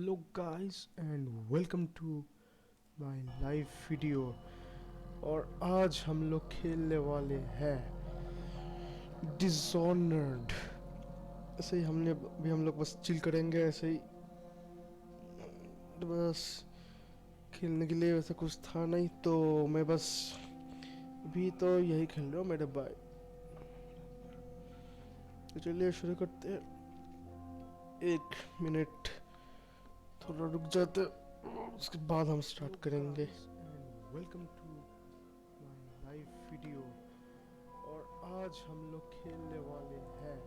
Hello guys and welcome to my live video. और आज हम लोग खेलने वाले हैं डिसऑनर्ड। ऐसे ही हम लोग बस चिल करेंगे ऐसे ही। बस खेलने के लिए वैसे कुछ था नहीं तो मैं बस अभी तो यही खेल रहा हूँ मेरे भाई। तो चलिए शुरू करते हैं। एक मिनट थोड़ा रुक जाते उसके बाद हम स्टार्ट करेंगे। Welcome to my live video. और आज हम लोग खेलने वाले हैं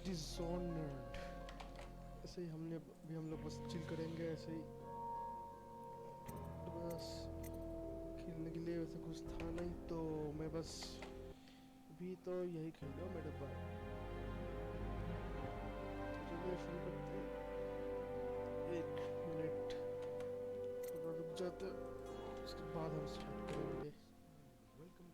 डिसऑनर्ड। ऐसे ही हम लोग बस चिल करेंगे ऐसे ही। बस खेलने के लिए वैसे कुछ था नहीं तो मैं बस अभी तो यही खेल रहा हूँ मेरे भाई। तो चलिए शुरू करते हैं। एक मिनट थोड़ा रुक जाते उसके बाद हम स्टार्ट करेंगे। वेलकम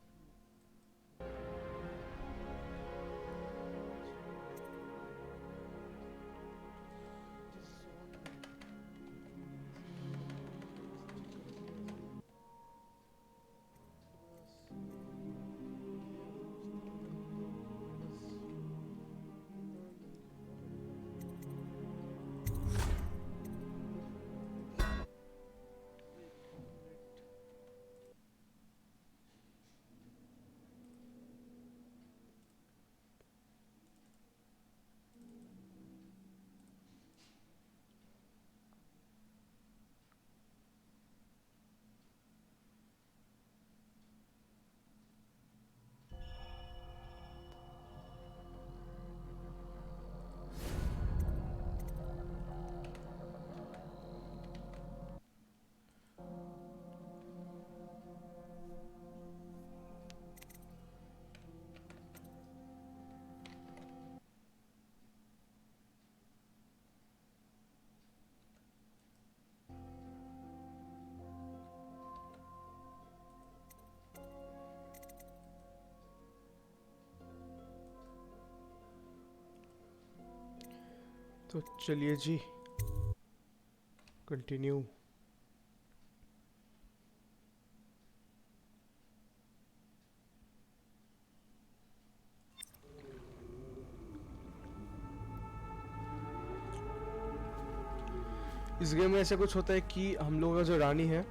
तो चलिए जी कंटिन्यू। इस गेम में ऐसा कुछ होता है कि हम लोगों का जो रानी है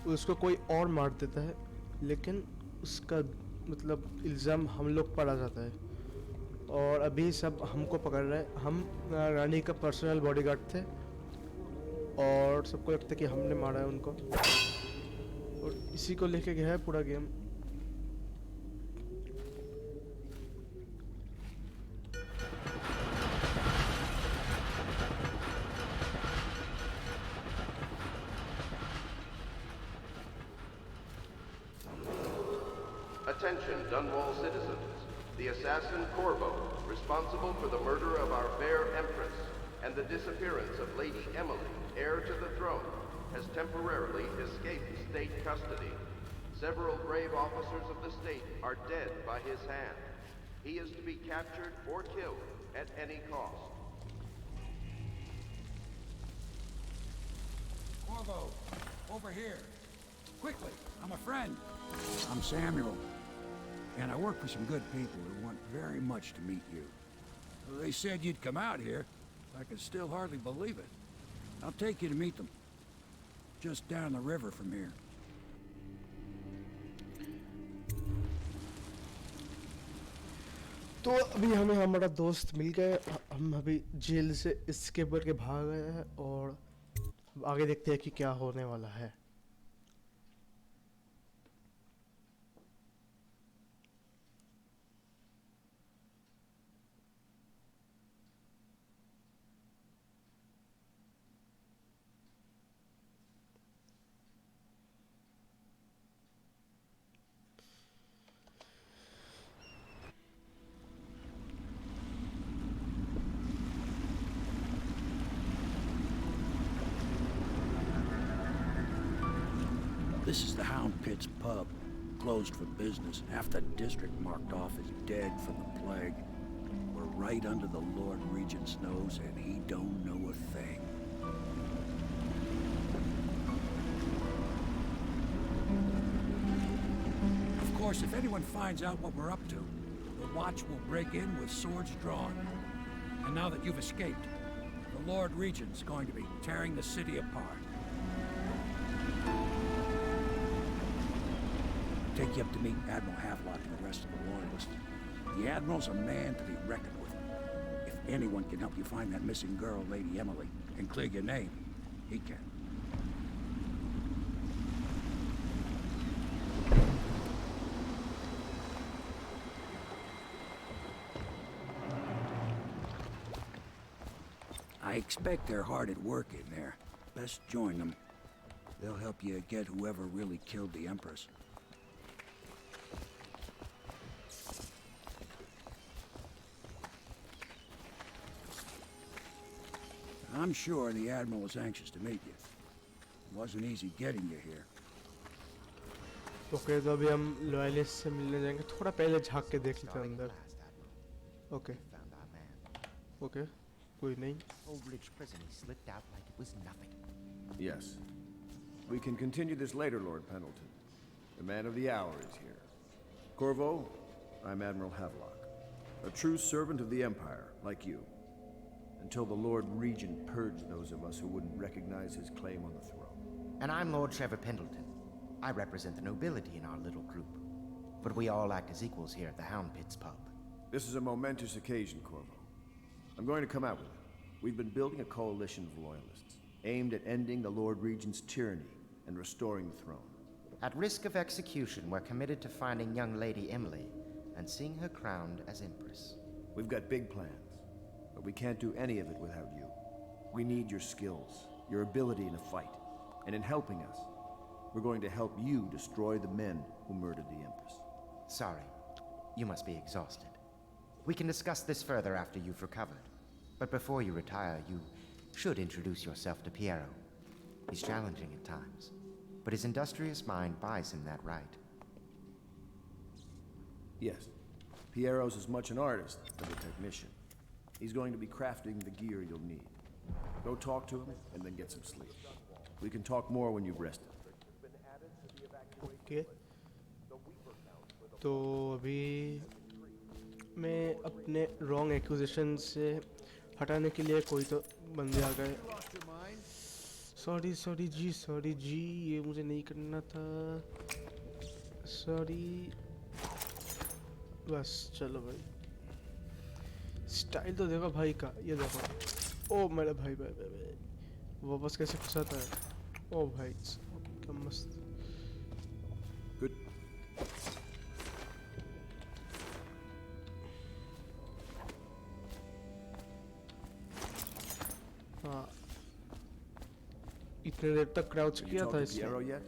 उसको कोई और मार देता है, लेकिन उसका मतलब इल्ज़ाम हम लोग पर आ जाता है। और अभी सब हमको पकड़ रहे हैं। हम रानी का पर्सनल बॉडीगार्ड थे और सबको लगता है कि हमने मारा है उनको, और इसी को लेके गया है पूरा game. Attention, Dunwall citizens. The assassin Corvo, responsible for the murder of our fair Empress and the disappearance of Lady Emily, heir to the throne, has temporarily escaped state custody. Several brave officers of the state are dead by his hand. He is to be captured or killed at any cost. Corvo, over here. Quickly, I'm a friend. I'm Samuel, and I work for some good people who want very much to meet you. They said you'd come out here. I can still hardly believe it. I'll take you to meet them. Just down the river from here. तो अभी हमें हमारा दोस्त मिल गया। हम अभी jail से escape करके भाग गए हैं और आगे देखते हैं कि क्या होने वाला है। This is the Hound Pit's pub, closed for business. Half the district marked off as dead from the plague. We're right under the Lord Regent's nose, and he don't know a thing. course, if anyone finds out what we're up to, the Watch will break in with swords drawn. And now that you've escaped, the Lord Regent's going to be tearing the city apart. Take you up to meet Admiral Havelock and the rest of the Loyalists. The Admiral's a man to be reckoned with. If anyone can help you find that missing girl, Lady Emily, and clear your name, he can. I expect they're hard at work in there. Best join them. They'll help you get whoever really killed the Empress. I'm sure the Admiral was anxious to meet you. It wasn't easy getting you here. Okay तो अभी हम loyalist से मिलने जाएंगे थोड़ा पहले झांक के देख लेते हैं अंदर ओके ओके कोई नहीं Old Ridge prison, he slipped out like it was nothing. Yes. We can continue this later, Lord Pendleton. The man of the hour is here. Corvo, I'm Admiral Havelock. A true servant of the Empire, like you. Until the Lord Regent purged those of us who wouldn't recognize his claim on the throne. And I'm Lord Trevor Pendleton. I represent the nobility in our little group. But we all act as equals here at the Hound Pits pub. This is a momentous occasion, Corvo. I'm going to come out with it. We've been building a coalition of loyalists, aimed at ending the Lord Regent's tyranny and restoring the throne. At risk of execution, we're committed to finding young Lady Emily and seeing her crowned as Empress. We've got big plans, but we can't do any of it without you. We need your skills, your ability in a fight, and in helping us, we're going to help you destroy the men who murdered the Empress. Sorry, you must be exhausted. We can discuss this further after you've recovered. But before you retire, you should introduce yourself to Piero. He's challenging at times, but his industrious mind buys him that right. Yes, Piero's as much an artist as a technician. He's going to be crafting the gear you'll need. Go talk to him and then get some sleep. We can talk more when you've rested. Okay तो अभी मैं अपने wrong acquisition से हटाने के लिए कोई तो बंदे आ गए सॉरी जी ये मुझे नहीं करना था सॉरी बस चलो भाई स्टाइल तो देखो भाई का ये देखो ओ मेरा भाई वापस कैसे फंसाता है ओ भाई क्या मस्त Good. हाँ इतने देर तक क्राउच Have you किया talked था to Piero इसमें yet?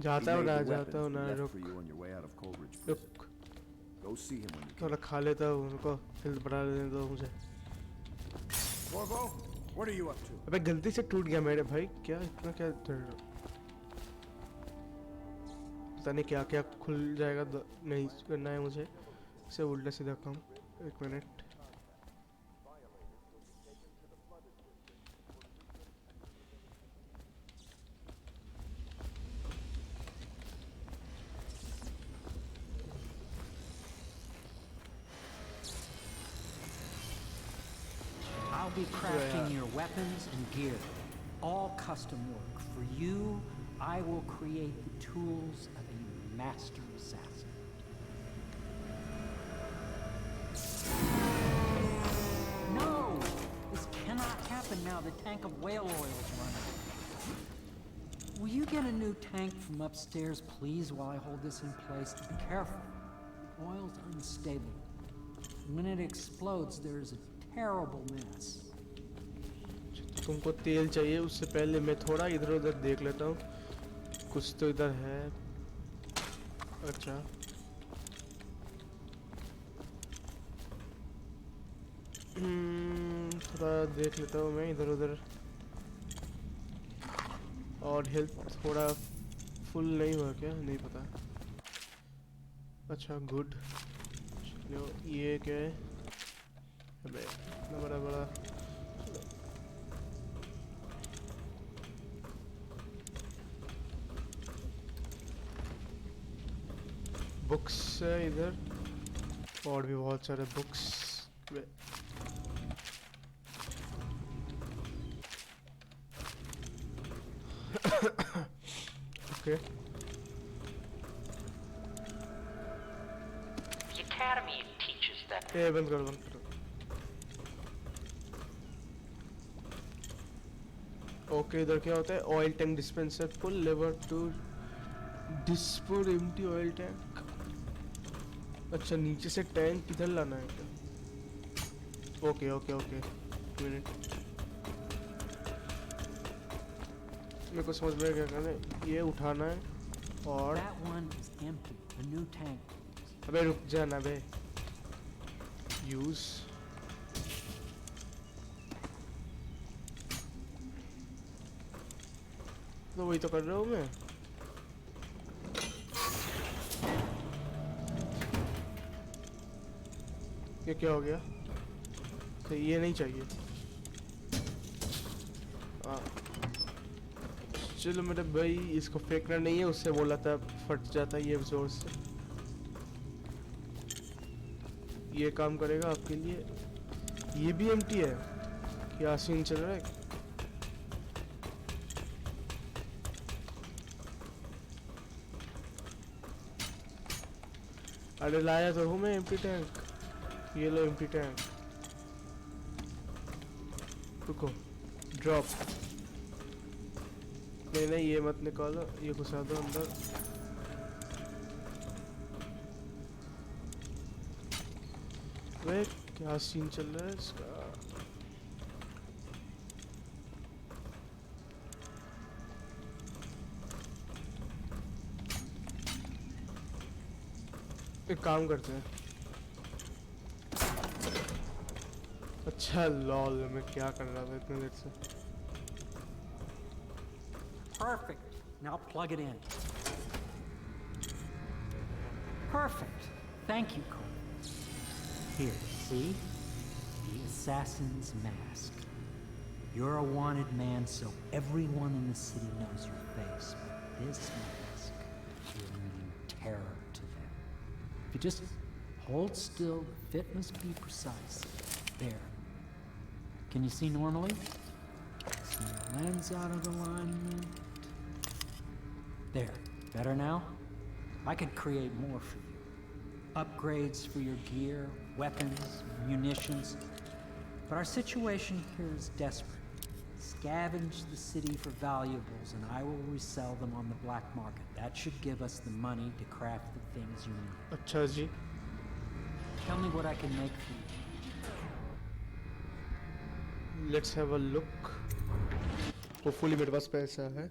जाता He हूँ made ना the जाता हूँ weapons ना we left रुक for you on your way out of Coleridge prison. रुक Go see him when you थोड़ा can. खा लेता हूँ उनको हेल्थ बढ़ा लेने दो मुझे Corvo, what are you up to? अबे गलती से टूट गया मेरे भाई क्या इतना क्या दर्द पता नहीं क्या क्या खुल जाएगा नहीं करना है मुझे इसे उल्टा सीधा काम एक minute I'll be crafting your weapons and gear. All custom work. For you, I will create the tools of a master assassin. No! This cannot happen now. The tank of whale oil is running. Will you get a new tank from upstairs, please, while I hold this in place? Be careful. The oil's unstable. When it explodes, there's a terrible mess. तुमको तेल चाहिए उससे पहले मैं थोड़ा इधर उधर देख लेता हूँ कुछ तो इधर है अच्छा थोड़ा देख लेता हूँ मैं इधर उधर और हेल्थ थोड़ा फुल नहीं हुआ क्या नहीं पता अच्छा गुड चलो ये क्या है अबे इतना बड़ा बड़ा बुक्स है इधर, और भी बहुत सारे books. Okay The Academy teaches that ए बंद करो बंद करो। ओके इधर क्या होता है? Oil tank dispenser, pull lever to dispose empty oil tank. अच्छा नीचे से टैंक किधर लाना है क्या? ओके ओके ओके मिनट, मेरे को समझ में क्या करना है। ये उठाना है और That one is empty. A new tank. अबे रुक जा ना बे। यूज तो वही तो कर रहा हूँ मैं। ये क्या हो गया? तो ये नहीं चाहिए। हाँ चलो मेरे भाई, इसको फेंकना नहीं है, उससे बोला था फट जाता है ये जोर से। ये काम करेगा आपके लिए। ये भी एम्प्टी है, क्या सीन चल रहा है? अरे लाया तो हूँ मैं एम्प्टी टैंक। ये लो एम्प्टी टैंक। रुको, ड्रॉप। नहीं नहीं ये मत निकालो, ये घुसा दो अंदर। वे क्या सीन चल रहा है इसका? एक काम करते हैं। अच्छा लॉल, मैं क्या कर रहा था इतने देर से? Perfect. Now plug it in. Perfect. Thank you, Cole. Here, see? The assassin's mask. You're a wanted man, so everyone in the city knows your face. But this mask, you're bringing terror to them. If you just hold still, the fit must be precise. There. Can you see normally? See the lens out of alignment. There. Better now? I could create more for you. Upgrades for your gear, weapons, munitions. But our situation here is desperate. Scavenge the city for valuables and I will resell them on the black market. That should give us the money to craft the things you need. अच्छा जी, Tell me what I can make for you. Let's have a look. Hopefully मेरे पास पैसा है।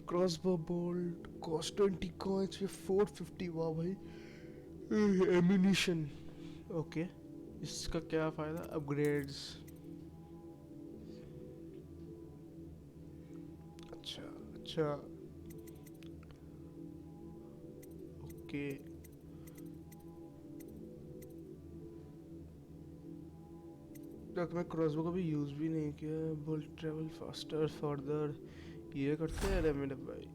Crossbow bolt cost 20 coins, 450। वाह भाई। Ammunition okay, इसका क्या फ़ायदा? Upgrades. अच्छा अच्छा ओके। तक मैं क्रॉसबो का भी यूज़ भी नहीं किया। बुल ट्रेवल फास्टर फर्दर, ये करते हैं। अरे मेरे भाई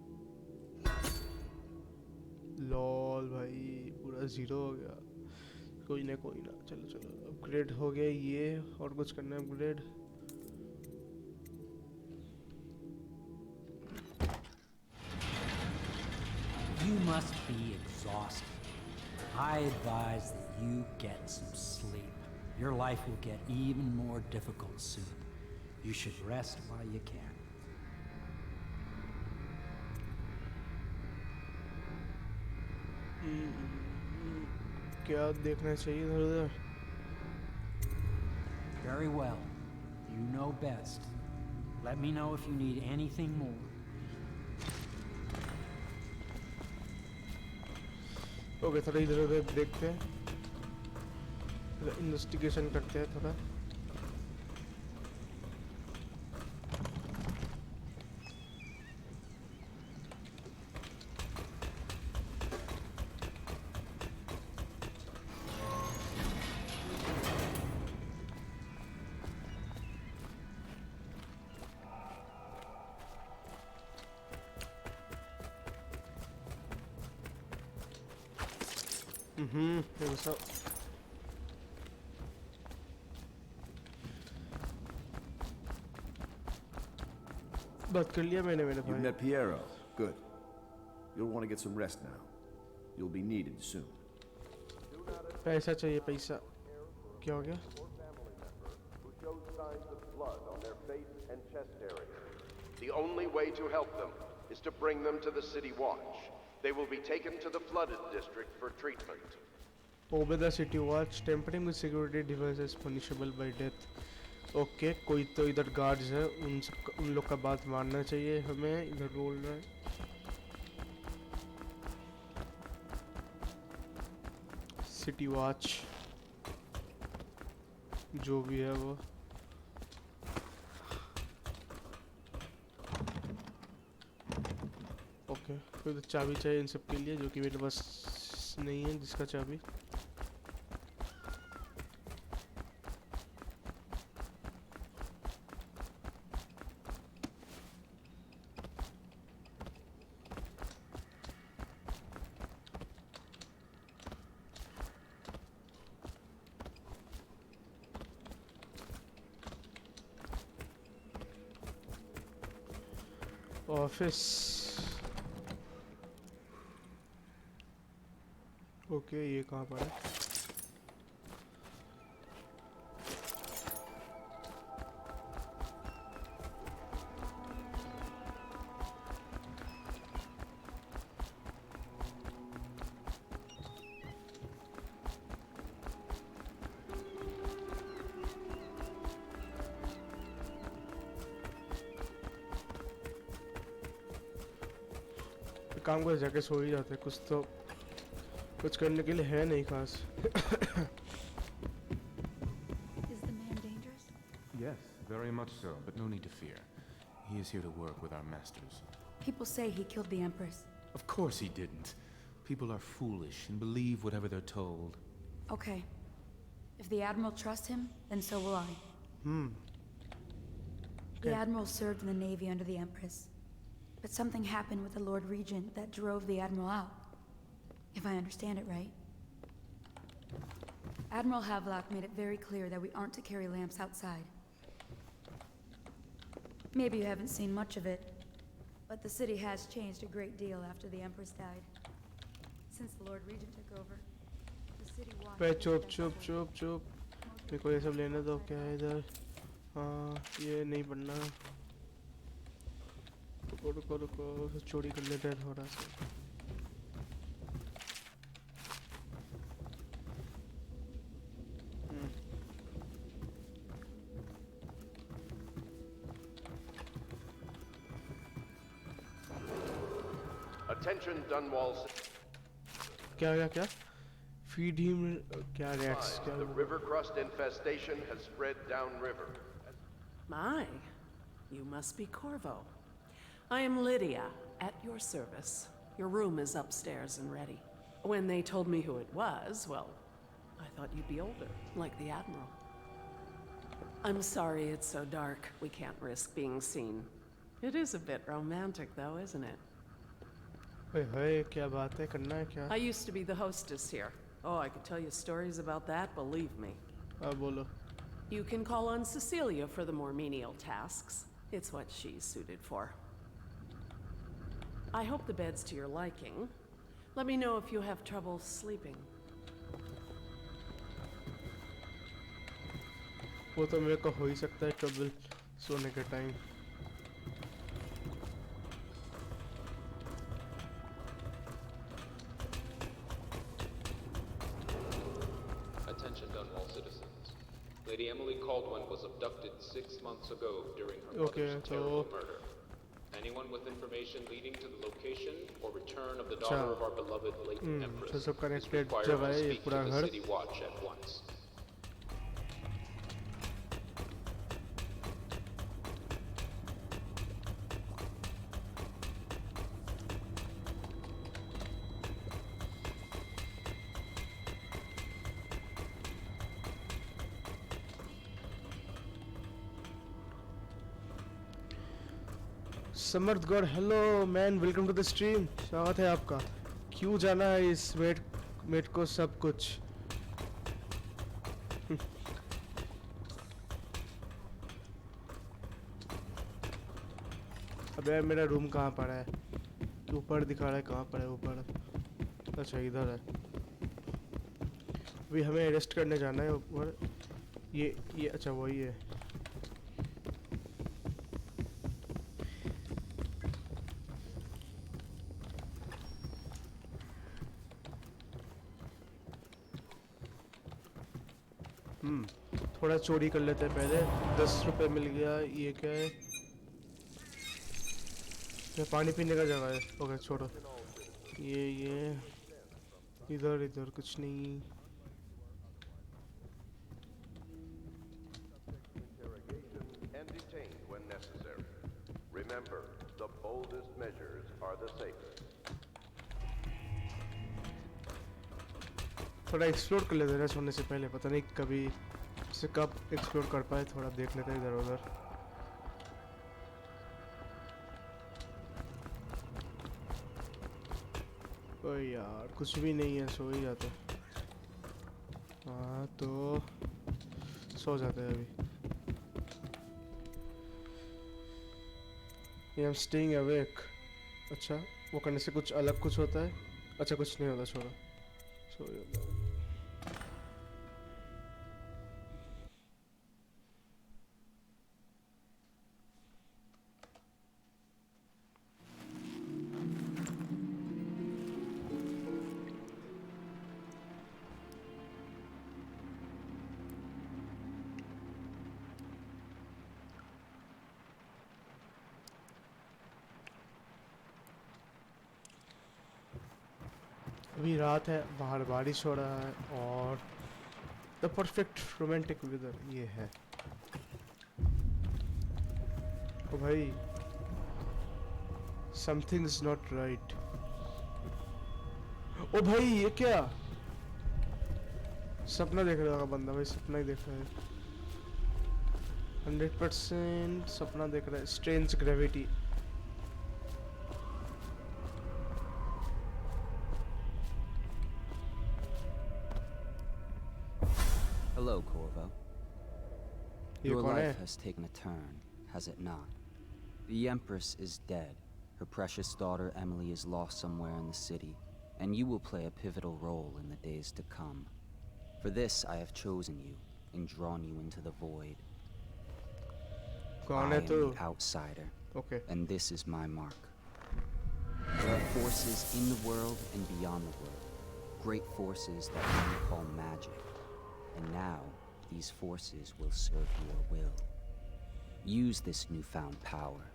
लॉल भाई पूरा ज़ीरो हो गया। कोई ना चलो चलो अपग्रेड हो गया ये। और कुछ करना है upgrade? You must be exhausted. I advise that you get some sleep. Your life will get even more difficult soon. You should rest while you can. क्या देखना चाहिए इधर उधर? Very well. You know best. Let me know if you need anything more. Okay थोड़ा इधर उधर देखते हैं, इन्वेस्टिगेशन करते हैं थोड़ा। देखो सब बात कर लिया मैंने मेरे You've भाई। met Piero. Good. You'll want to get some rest now. You'll be needed soon. पैसा चाहिए पैसा। क्या हो गया? Who shows signs of blood on their face and chest area. The only way to help them is to bring them to the city watch. They will be taken to the flooded district for treatment. Obey the city watch. Tampering with security devices punishable by death. Okay कोई तो इधर guards है उन लोग का बात मानना चाहिए हमें। इधर बोल रहा है सिटी वॉच जो भी है वो। ओके फिर तो चाबी चाहिए इन सब के लिए जो कि मेरे पास नहीं है जिसका चाबी। ऑफिस ओके ये कहाँ पर है? काम को जाके सो ही जाते हैं कुछ करने के लिए है नहीं खास। Is the man dangerous? Yes, very much so, but no need to fear. He is here to work with our masters. People say he killed the Empress. Of course he didn't. People are foolish and believe whatever they're told. Okay. If the Admiral trusts him, then so will I. The Okay. Admiral served in the Navy under the Empress. But something happened with the Lord Regent that drove the Admiral out. If I understand it right. Admiral Havelock made it very clear that we aren't to carry lamps outside. Maybe you haven't seen much of it, but the city has changed a great deal after the Empress died. Since the Lord Regent took over, the city watch... पे चुप मेरे को ये सब लेने दो। क्या है इधर? हाँ ये नहीं पढ़ना। रुको चोरी कर लेते हैं थोड़ा सा। Attention Dunwall. क्या feed him क्या reacts क्या The river crust infestation has spread downriver. My, you must be Corvo. I am Lydia, at your service. Your room is upstairs and ready. When they told me who it was, well, I thought you'd be older, like the Admiral. I'm sorry it's so dark. We can't risk being seen. It is a bit romantic, though, isn't it? ओए क्या बात है करना है क्या? I used to be the hostess here. Oh, I could tell you stories about that, believe me. बोलो। You can call on Cecilia for the more menial tasks. It's what she's suited for. I hope the bed's to your liking. Let me know if you have trouble sleeping. वो तो मेरे को हो ही सकता है trouble सोने के time. Attention Dunwall citizens. Lady Emily Caldwell was abducted 6 months ago during her mother's terrible murder. Anyone with information leading to the location or return of the daughter of our beloved late Empress is required to speak to the City Watch at once. Samarth god hello man welcome to the stream. स्वागत है आपका। क्यों जाना है इस wait मेरे को सब कुछ। अबे मेरा रूम कहाँ पर है? ऊपर दिखा रहा है, कहाँ पर है ऊपर? अच्छा इधर है। अभी हमें अरेस्ट करने जाना है ऊपर। ये अच्छा वही है। थोड़ा चोरी कर लेते हैं पहले। 10 रुपए मिल गया। ये क्या है? ये पानी पीने का जगह है। ओके छोड़ो। ये इधर इधर कुछ नहीं। And detained when necessary. Remember, the boldest measures are the safest. थोड़ा एक्सप्लोर कर लेते हैं सोने से पहले। पता नहीं कभी से कब एक्सप्लोर कर पाए। थोड़ा देख लेते हैं इधर उधर। ओए यार कुछ भी नहीं है, सो ही जाते। हाँ तो सो जाते हैं अभी। I am staying awake. अच्छा वो करने से कुछ अलग कुछ होता है? अच्छा कुछ नहीं होता, छोड़ो। सो जाता है। अभी रात है, बाहर बारिश हो रहा है और द परफेक्ट रोमांटिक वेदर ये है। ओ भाई समथिंग इज नॉट राइट। ओ भाई ये क्या? सपना देख रहा होगा बंदा। भाई सपना ही देख रहा है। 100% सपना देख रहा है। Strange gravity. Hello, Corvo. ये Your कौन है? life has taken a turn, has it not? The Empress is dead. Her precious daughter Emily is lost somewhere in the city, and you will play a pivotal role in the days to come. For this, I have chosen you and drawn you into the void. कौन I है am तू? the outsider, Okay. and this is my mark. There are forces in the world and beyond the world, great forces that men call magic. And now, these forces will serve your will. Use this newfound power,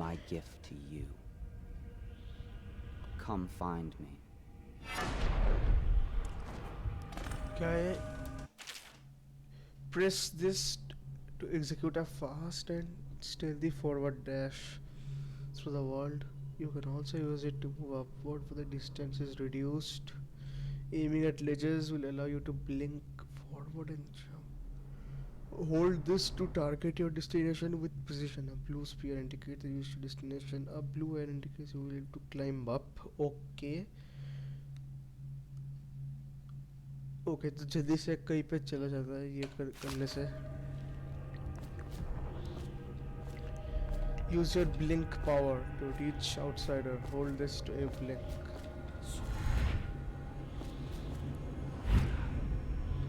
my gift to you. Come find me. क्या है? Press this to execute a fast and stealthy forward dash through the world. You can also use it to move upward when the distance is reduced. Aiming at ledges will allow you to blink forward and jump. Hold this to target your destination with precision. A blue spear indicates the reached destination. A blue arrow indicates you will need to climb up. Okay. Okay तो जल्दी से कहीं पे चला जाता है ये करने से। Use your blink power to reach outsider. Hold this to a blink.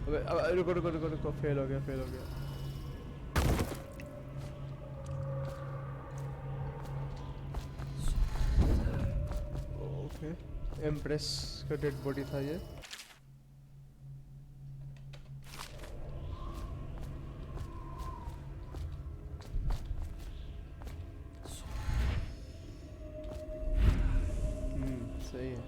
अबे रुको रुको रुको रुको, फेल हो गया फेल हो गया। ओके एम्प्रेस का डेड बॉडी था ये। सही है।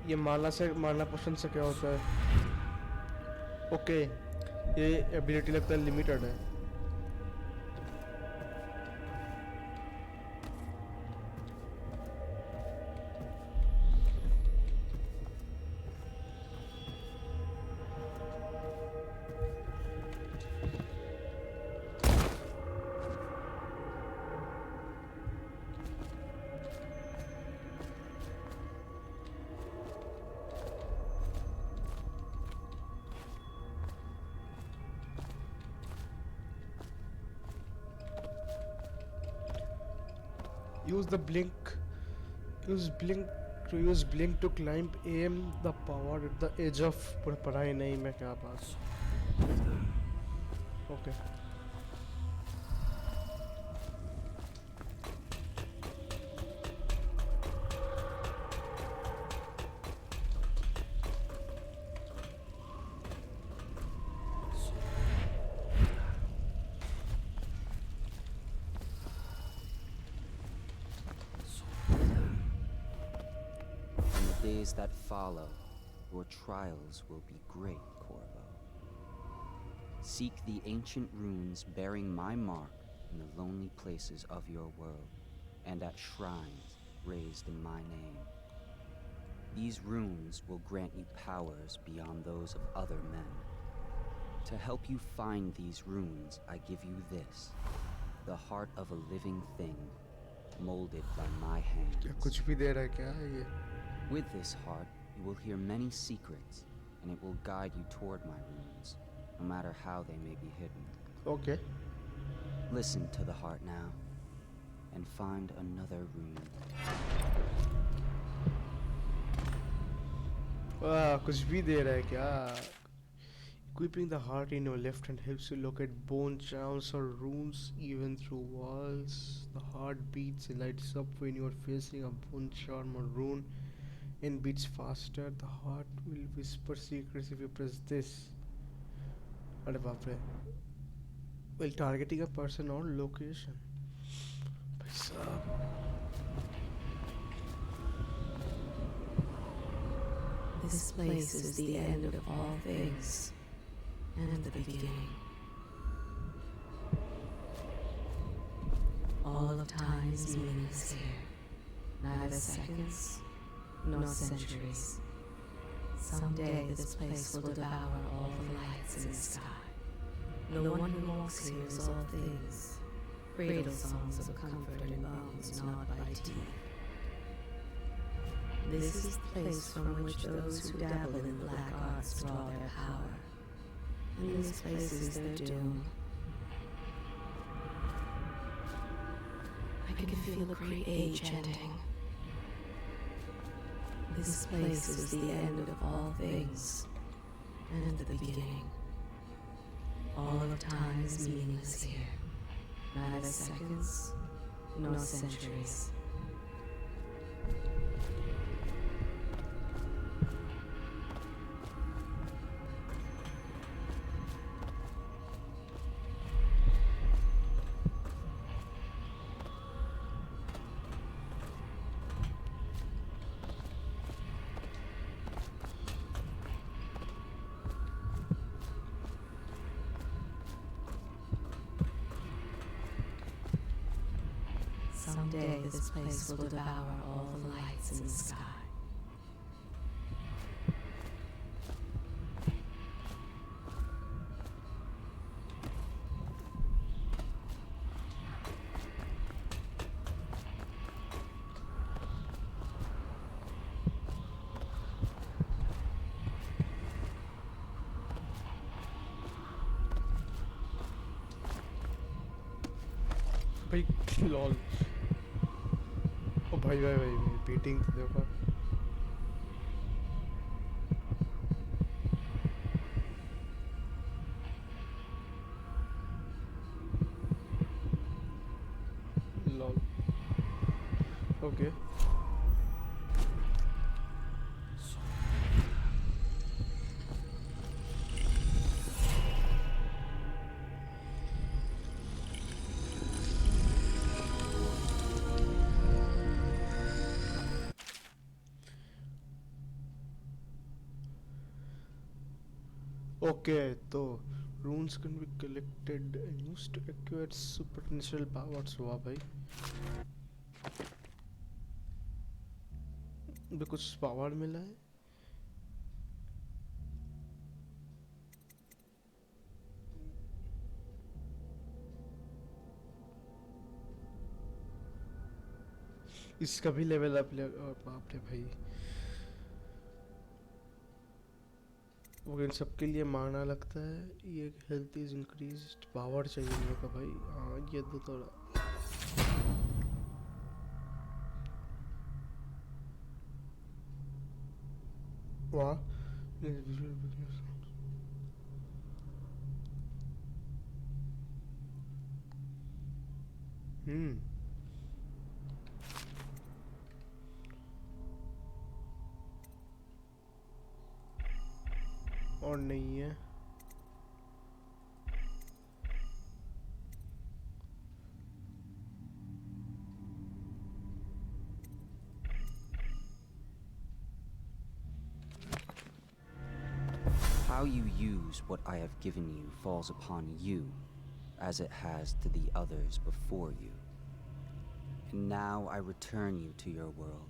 ये मारना पोषण से क्या होता है? ओके, ये एबिलिटी लगता है लिमिटेड है. Use the blink. Use blink to climb. Aim the power at the edge of. पढ़ाई नहीं मैं क्या पास. Okay. Days that follow, your trials will be great, Corvo. Seek the ancient runes bearing my mark in the lonely places of your world, and at shrines raised in my name. These runes will grant you powers beyond those of other men. To help you find these runes, I give you this, the heart of a living thing, molded by my hands. कुछ भी दे रहा है क्या ये? With this heart, you will hear many secrets, and it will guide you toward my runes, no matter how they may be hidden. Okay. Listen to the heart now, and find another rune. कुछ भी दे रहा है क्या? Equipping the heart in your left hand helps you locate bone charms or runes even through walls. The heart beats and lights up when you are facing a bone charm or rune. And beats faster. The heart will whisper secrets if you press this. अरे बाप रे. While targeting a person or location. भाई साहब. This place is the end of all things, and the beginning. All of time is meaningless here. Neither seconds nor centuries. Someday this place will devour all the lights in the sky. No one who walks here is all things. Cradle songs of comfort and bones gnawed by teeth. This is the place from which those who dabble in black arts draw their power. And this place is their doom. I can feel a great age ending. This place is the end of all things, and the beginning. All of time is meaningless here. Neither seconds nor centuries. Someday this place will devour all the lights in the sky. भाई lol. ओ भाई भाई भाई beating देखो. Lol. Okay. Okay तो runes can be collected and used to acquire supernatural powers. वाह भाई, भी कुछ पावर मिला है. इसका भी लेवल अप ले, बाप रे भाई. वो इन सबके लिए मारना लगता है. ये हेल्थ इज इंक्रीज्ड, पावर चाहिए मेरे को भाई. हाँ ये दो थोड़ा. वाह. हम्म. और नहीं है. How you use what I have given you falls upon you, as it has to the others before you. And now I return you to your world,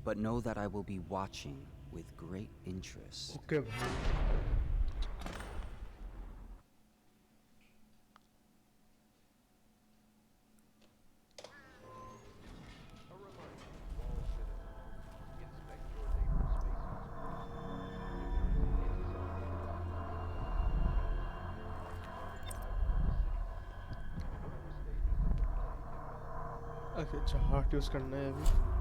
but know that I will be watching with great interest. Okay. अच्छा heart use करना है अभी.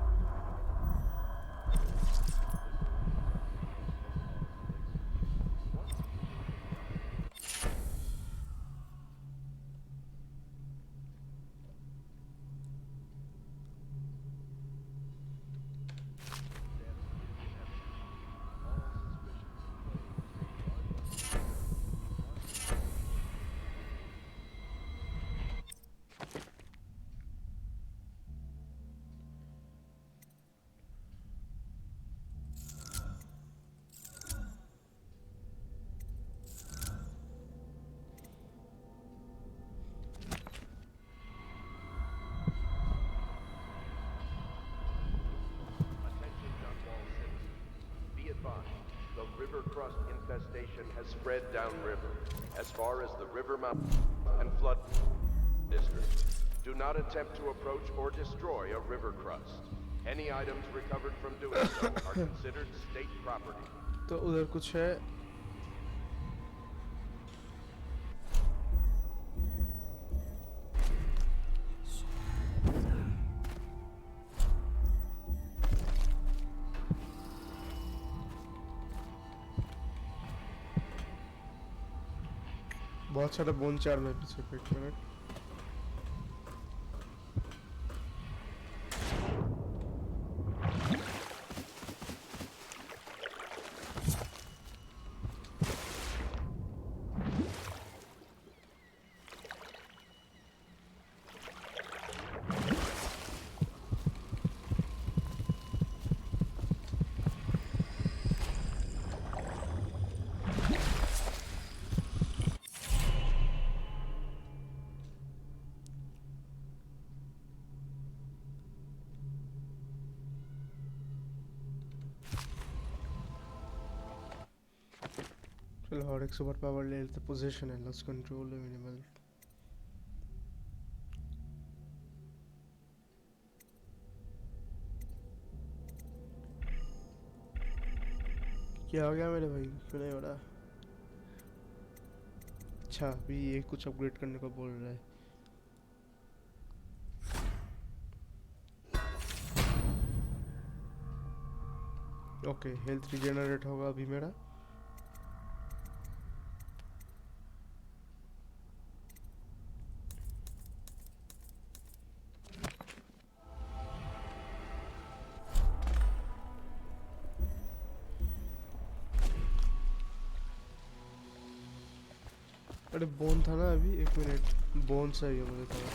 Infestation has spread downriver, as far as the river mouth and flood district. Do not attempt to approach or destroy a river crust. Any items recovered from doing so are considered state property. तो उधर कुछ है. बहुत सारा bone चार में पीछे. एक मिनट. चलो और एक सुपर पावर ले लेते. पोजीशन है, लेट्स कंट्रोल मिनिमल. क्या हो गया मेरे भाई, क्यों नहीं हो रहा? अच्छा अभी ये कुछ अपग्रेड करने को बोल रहा है. ओके हेल्थ रिजेनरेट होगा अभी मेरा. अरे बोन था ना अभी. एक मिनट, बोन सही है मुझे थोड़ा.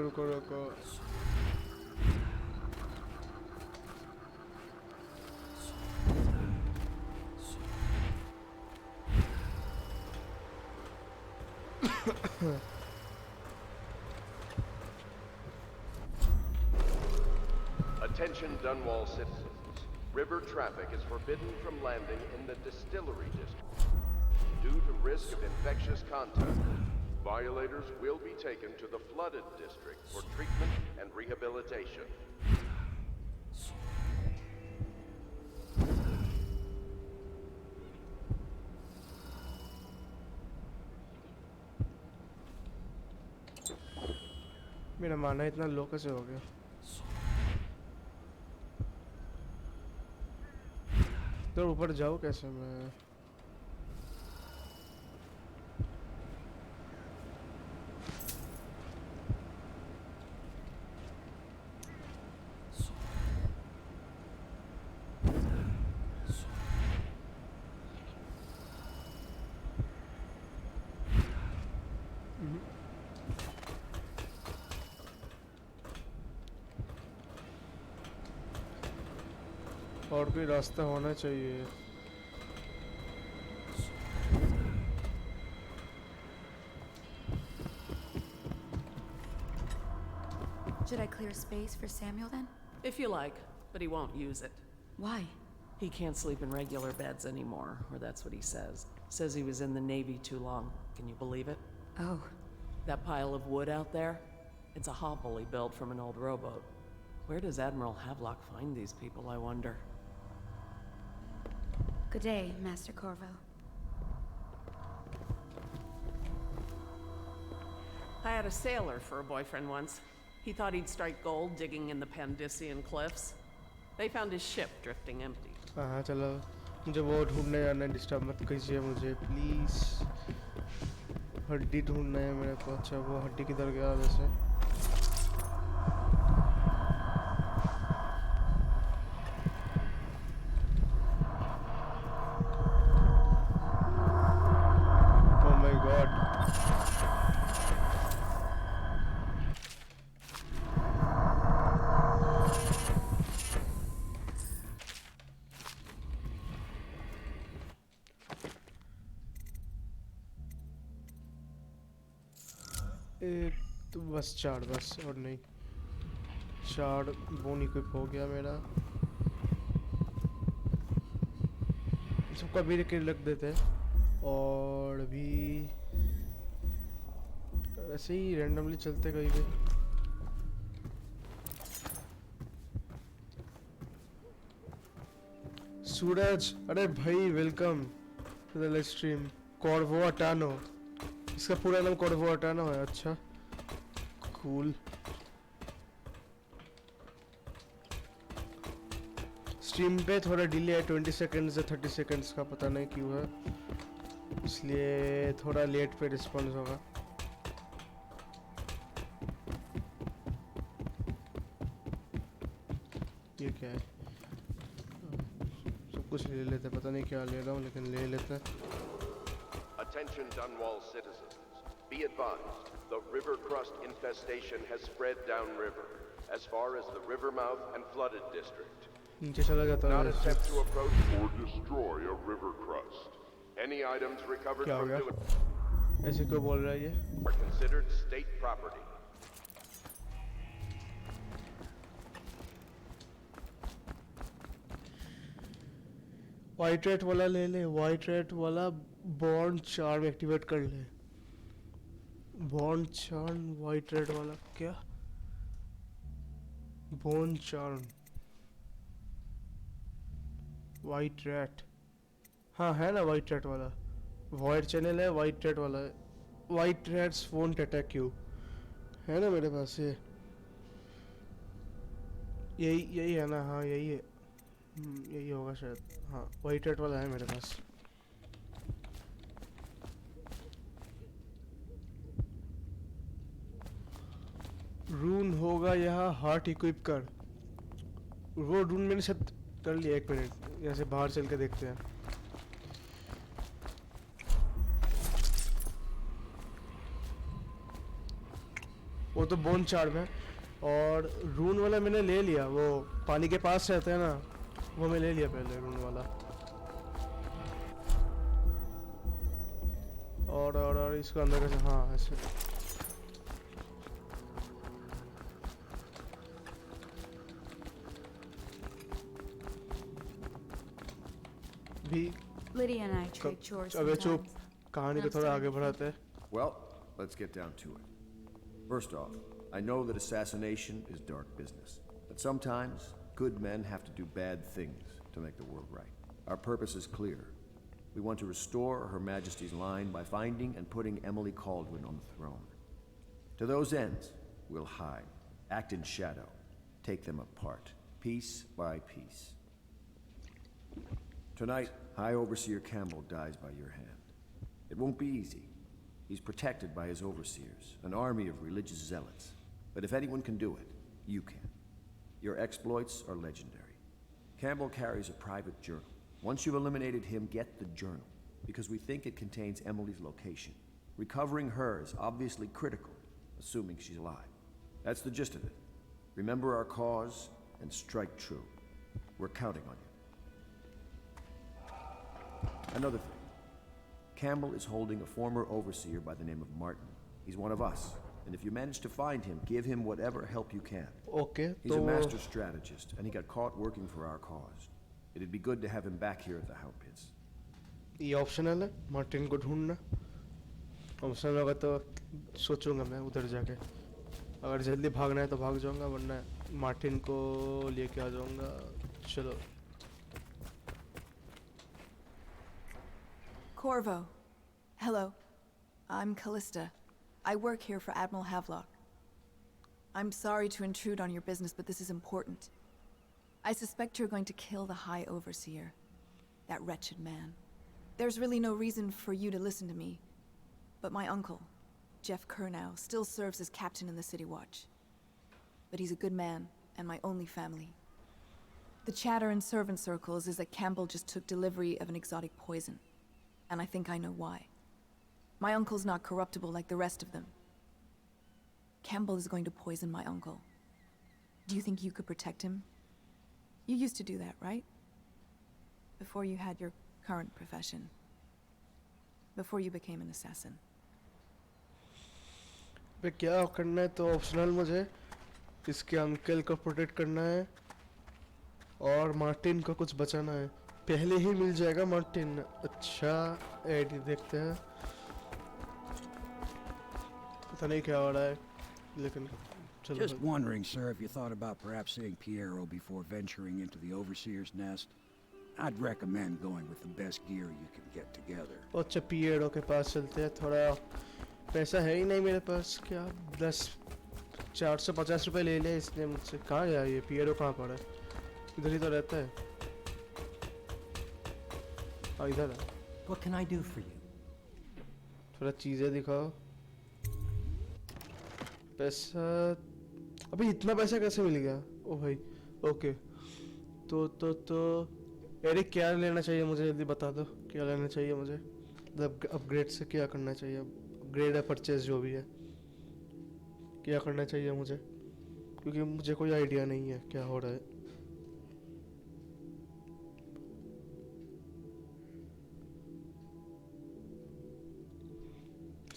रुको रुको Attention Dunwall citizens. River traffic is forbidden from landing in the distillery district due to risk of infectious contact. Violators will be taken to the flooded district for treatment and rehabilitation. मेरा माना इतना लो कैसे हो गया तो ऊपर जाऊँ कैसे मैं और कोई रास्ता होना चाहिए Should I clear space for Samuel then? If you like, but he won't use it. Why? He can't sleep in regular beds anymore, or that's what he says. Says he was in the Navy too long. Can you believe it? Oh. That pile of wood out there? It's a hovel he built from an old rowboat. Where does Admiral Havelock find these people, I wonder? Good day, Master Corvo. I had a sailor for a boyfriend once. He thought he'd strike gold digging in the Pandician cliffs. They found his ship drifting empty. हाँ चलो मुझे वो ढूंढने जाना है disturb मत कीजिए मुझे प्लीज हड्डी ढूंढना है मेरे को अच्छा वो हड्डी किधर गया वैसे Oh my God. एक तो बस चार बस और नहीं चार बोन इक्विप हो गया मेरा सबका भी रख देते हैं और अभी ऐसे ही रैंडमली चलते कहीं भी सूरज अरे भाई welcome to the live stream कॉर्वो अटानो इसका पूरा नाम कॉर्वो अटानो है अच्छा कूल स्ट्रीम पे थोड़ा डिले है 20 सेकंड्स या 30 सेकंड्स का पता नहीं क्यों है इसलिए थोड़ा लेट पे रिस्पॉन्स होगा ये क्या है सब कुछ ले लेते पता नहीं क्या ले रहा हूँ लेकिन ले लेते Attention Dunwall citizens. Be advised, the river crust infestation has spread downriver, as far as the river mouth and flooded district. नीचे चला जाता Not है attempt to approach or destroy a river crust. Any items recovered क्या हो from गया ऐसे क्यों बोल रहा है ये are considered state property. White rate वाला ले ले वाइट रेट वाला बॉन्ड चार्म एक्टिवेट कर ले बॉन्ड चार्म वाइट रेट वाला क्या बॉन्ड चार्म वाइट रेट हाँ है ना वाइट रेट वाला वाइट चैनल है वाइट रेट वाला है white rates won't attack you है ना मेरे पास ये यही यही है ना हाँ यही है यही होगा शायद हाँ वाइट रेट वाला है मेरे पास रून होगा यहाँ हार्ट इक्विप कर वो रून मैंने शायद कर लिया 1 मिनट यहाँ से बाहर चल के देखते हैं वो तो बोन चार्म है। और रून वाला मैंने ले लिया, वो पानी के पास रहता है ना, वो मैं ले लिया पहले रून वाला। और इसको अंदर कैसे, हाँ ऐसे। भी Lydia and I trade chores अबे चुप, sometimes. कहानी को I'm थोड़ा starting आगे to बढ़ाते हैं। Well, let's get down to it. First off, I know that assassination is dark business, but sometimes good men have to do bad things to make the world right. Our purpose is clear. We want to restore Her Majesty's line by finding and putting Emily Caldwin on the throne. To those ends, we'll hide, act in shadow, take them apart, piece by piece. Tonight, High Overseer Campbell dies by your hand. It won't be easy. He's protected by his overseers, an army of religious zealots. But if anyone can do it, you can. Your exploits are legendary. Campbell carries a private journal. Once you've eliminated him, get the journal, because we think it contains Emily's location. Recovering her is obviously critical, assuming she's alive. That's the gist of it. Remember our cause and strike true. We're counting on you. Another thing. Campbell is holding a former overseer by the name of Martin. He's one of us, and if you manage to find him, give him whatever help you can. Okay, He's a master strategist, and he got caught working for our cause. It'd be good to have him back here at the Hound Pits. ये optional है, Martin को ढूंढना। Optional होगा तो सोचूंगा मैं उधर जाके। अगर जल्दी भागना है तो भाग जाऊंगा, वरना मार्टिन को लेके आ जाऊंगा। चलो। Corvo. Hello. I'm Callista. I work here for Admiral Havelock. I'm sorry to intrude on your business, but this is important. I suspect you're going to kill the High Overseer. That wretched man. There's really no reason for you to listen to me. But my uncle, Jeff Kurnow, still serves as captain in the City Watch. But he's a good man, and my only family. The chatter in servant circles is that Campbell just took delivery of an exotic poison. And I think I know why. My uncle's not corruptible like the rest of them. Campbell is going to poison my uncle. Do you think you could protect him? You used to do that, right? Before you had your current profession. Before you became an assassin. पे क्या करना है तो optional मुझे इसके uncle को protect करना है और मार्टिन को कुछ बचाना है। पहले ही मिल जाएगा मार्टिन। अच्छा एडी देखते हैं, पता नहीं क्या हो रहा है लेकिन चलो। Just wondering, sir, if you thought about perhaps seeing Piero before venturing into the Overseer's nest. I'd recommend going with the best gear you can get together. अच्छा पिएरो के पास चलते हैं। थोड़ा पैसा है ही नहीं मेरे पास, क्या 450 रुपए ले लिया इसने मुझसे। कहाँ गया ये पिएरो, कहाँ पड़ा है? इधर ही तो रहता है। हाँ इधर है। What can I do for you? थोड़ा चीजें दिखाओ। पैसा, अबे इतना पैसा कैसे मिल गया? ओ भाई ओके। तो एरिक क्या लेना चाहिए मुझे, जल्दी बता दो क्या लेना चाहिए मुझे। मतलब अपग्रेड से क्या करना चाहिए, अपग्रेड है परचेज जो भी है, क्या करना चाहिए मुझे, क्योंकि मुझे कोई आइडिया नहीं है क्या हो रहा है।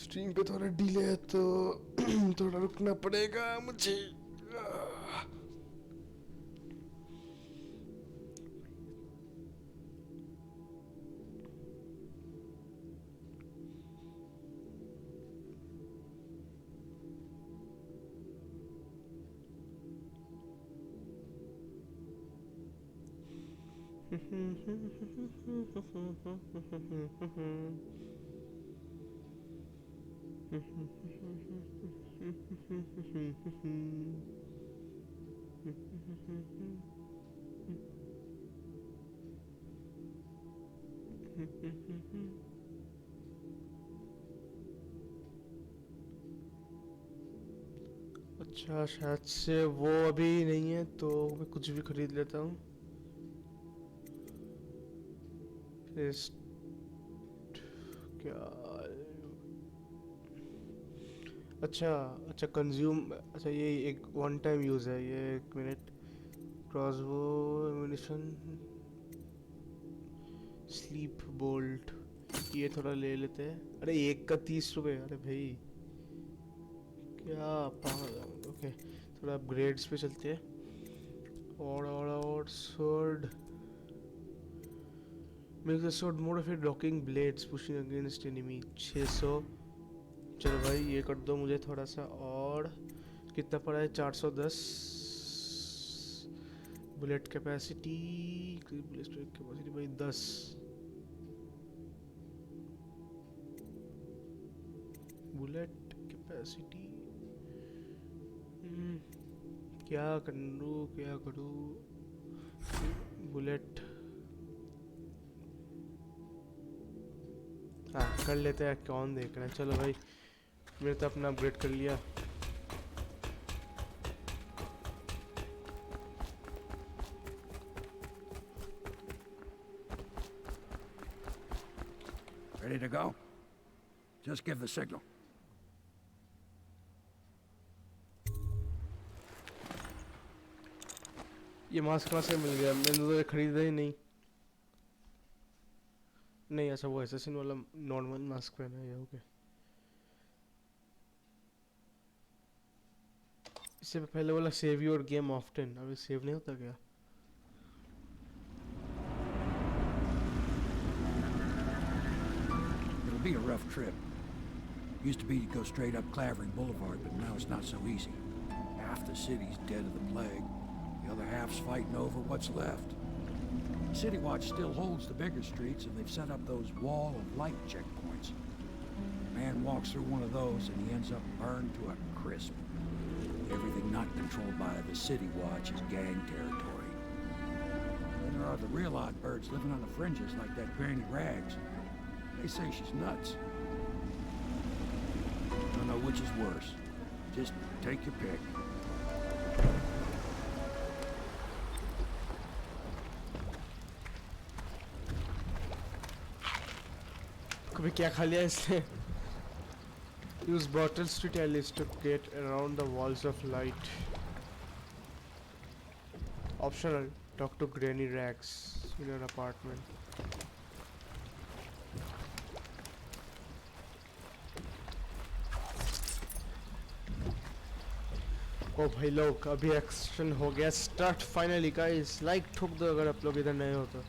स्ट्रीम पे थोड़ा डिले है तो थोड़ा रुकना पड़ेगा मुझे। अच्छा शायद से वो अभी नहीं है तो मैं कुछ भी खरीद लेता हूँ। क्या अच्छा अच्छा कंज्यूम, अच्छा ये एक वन टाइम यूज़ है ये। एक minute, crossbow ammunition, sleep bolt, ये थोड़ा ले लेते हैं। अरे एक का 30 रुपए, अरे भाई क्या पागल। ओके, थोड़ा अपग्रेड्स पे चलते हैं। और sword, makes the sword more of a docking blades pushing against enemy। 600। चलो भाई ये कर दो मुझे थोड़ा सा। और कितना पड़ा है? 410 बुलेट कैपेसिटी। बुलेट कैपेसिटी भाई 10। बुलेट कैपेसिटी क्या करूँ क्या करूँ? बुलेट, हाँ कर लेते हैं, कौन देख रहा है। चलो भाई मैंने तो अपना अपग्रेड कर लिया। Ready to go? Just give the signal. ये मास्क कहाँ से मिल गया? मैंने तो ये खरीदा ही नहीं। नहीं अच्छा वो एसेसिन वाला नॉर्मल मास्क पहना है। ओके, इससे पहले वाला सेव योर गेम ऑफ्टन, अभी सेव नहीं होता क्या? It'll be a rough trip. Used to be to go straight up Clavering Boulevard, but now it's not so easy. Half the city's dead of the plague. The other half's fighting over what's left. City Watch still holds the bigger streets, and they've set up those wall of light checkpoints. A man walks through one of those, and he ends up burned to a crisp. Everything not controlled by the City Watch is gang territory. Then there are the real odd birds living on the fringes, like that Granny Rags. They say she's nuts. Don't know which is worse. Just take your pick. कभी क्या खा लिया इसने? Use bottle street alleys to get around the walls of light. Optional, talk to Granny Rags in an apartment. ओ भाई लोग अभी action हो गया स्टार्ट फाइनली गाइस। लाइक ठोक दो अगर आप लोग इधर नए हो तो।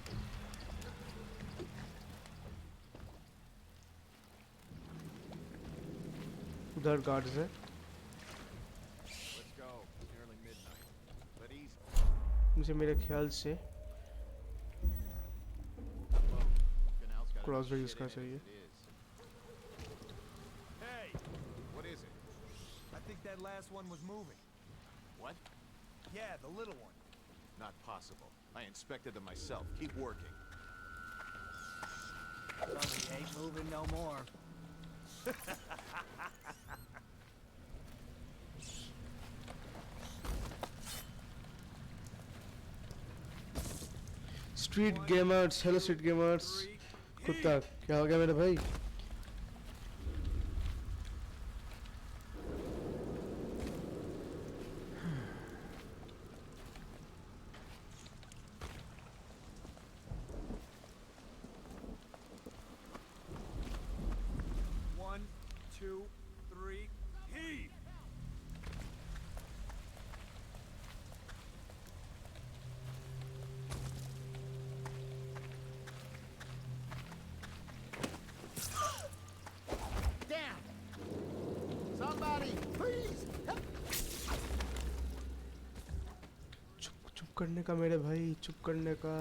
उधर गार्ड्स है। मुझे मेरे ख्याल से क्रॉस यूज करना चाहिए। Hey, what is it? I think that last one was moving. What? Yeah, the little one. Not possible. I inspected them myself. Keep working. Well, he ain't moving no more. Street gamers, hello street gamers. कुत्ता क्या हो गया मेरे भाई? करने का मेरे भाई, चुप करने का।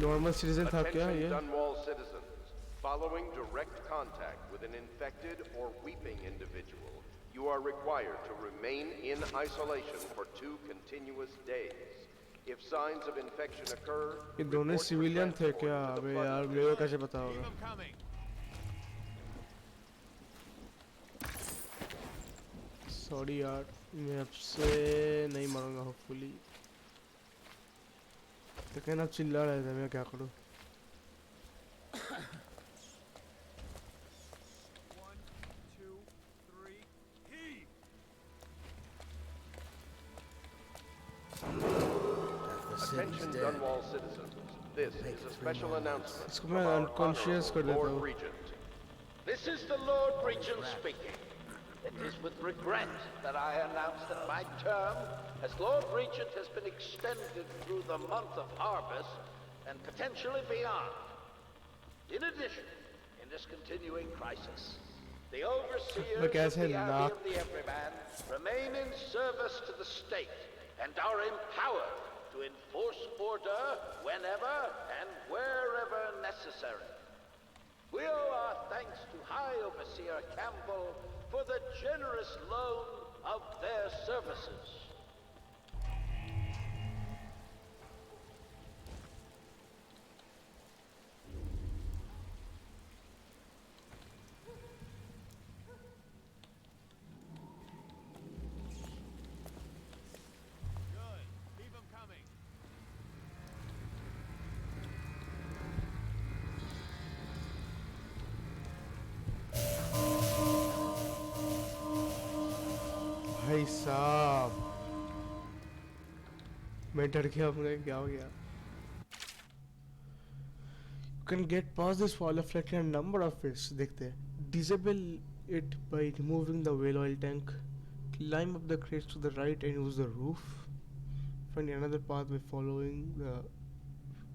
नॉर्मल सिटीजन था क्या ये? Dunwall citizens, following direct contact with an infected or weeping individual, you are required to remain in isolation for 2 continuous days. If signs of infection occur, ये दोनों सिविलियन थे क्या? अबे यार मेरे को कैसे पता होगा? सॉरी यार, मैं अब से नहीं मरूंगा होपफुली। तो कहना चिल्ला रहे थे, मैं क्या करूं? Dunwall citizens, this is a special announcement इसको from मैं our unconscious कर honorable देता Lord हूँ. Regent. This is the Lord Regent speaking. It is with regret that I announce that my term as Lord Regent has been extended through the month of harvest and potentially beyond. In addition, in this continuing crisis, the overseers of the army of the Everyman remain in service to the state and are empowered to enforce order whenever and wherever necessary. We owe our thanks to High Overseer Campbell for the generous loan of their services. Good. Keep them coming. भाई साहब मैं डर गया मुझे क्या हो गया. You can get past this wall of like a number of ways. देखते हैं. Disable it by removing the whale oil tank. Climb up the crates to the right and use the roof. Find another path by following the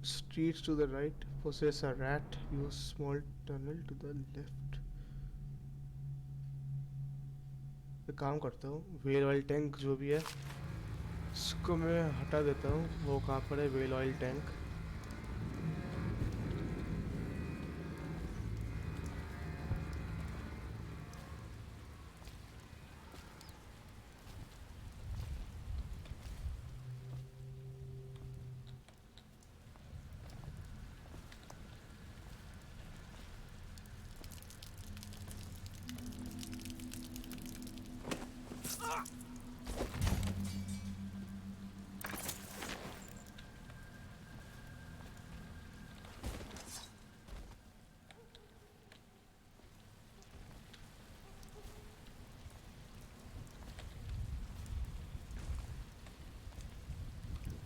streets to the right. Possess a rat. Use small tunnel to the left. मैं काम करता हूँ. whale oil tank जो भी है इसको मैं हटा देता हूँ. वो कहाँ पर है whale oil tank?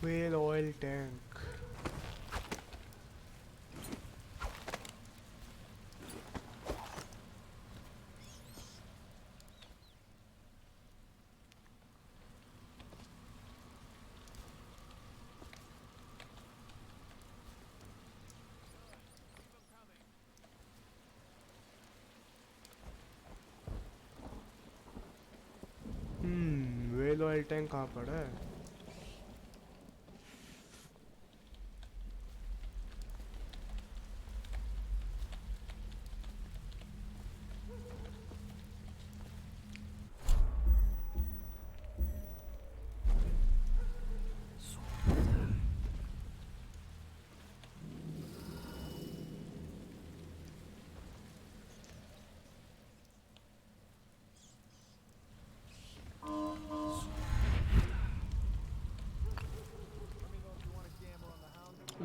Whale oil tank. whale oil tank कहाँ पड़ा है?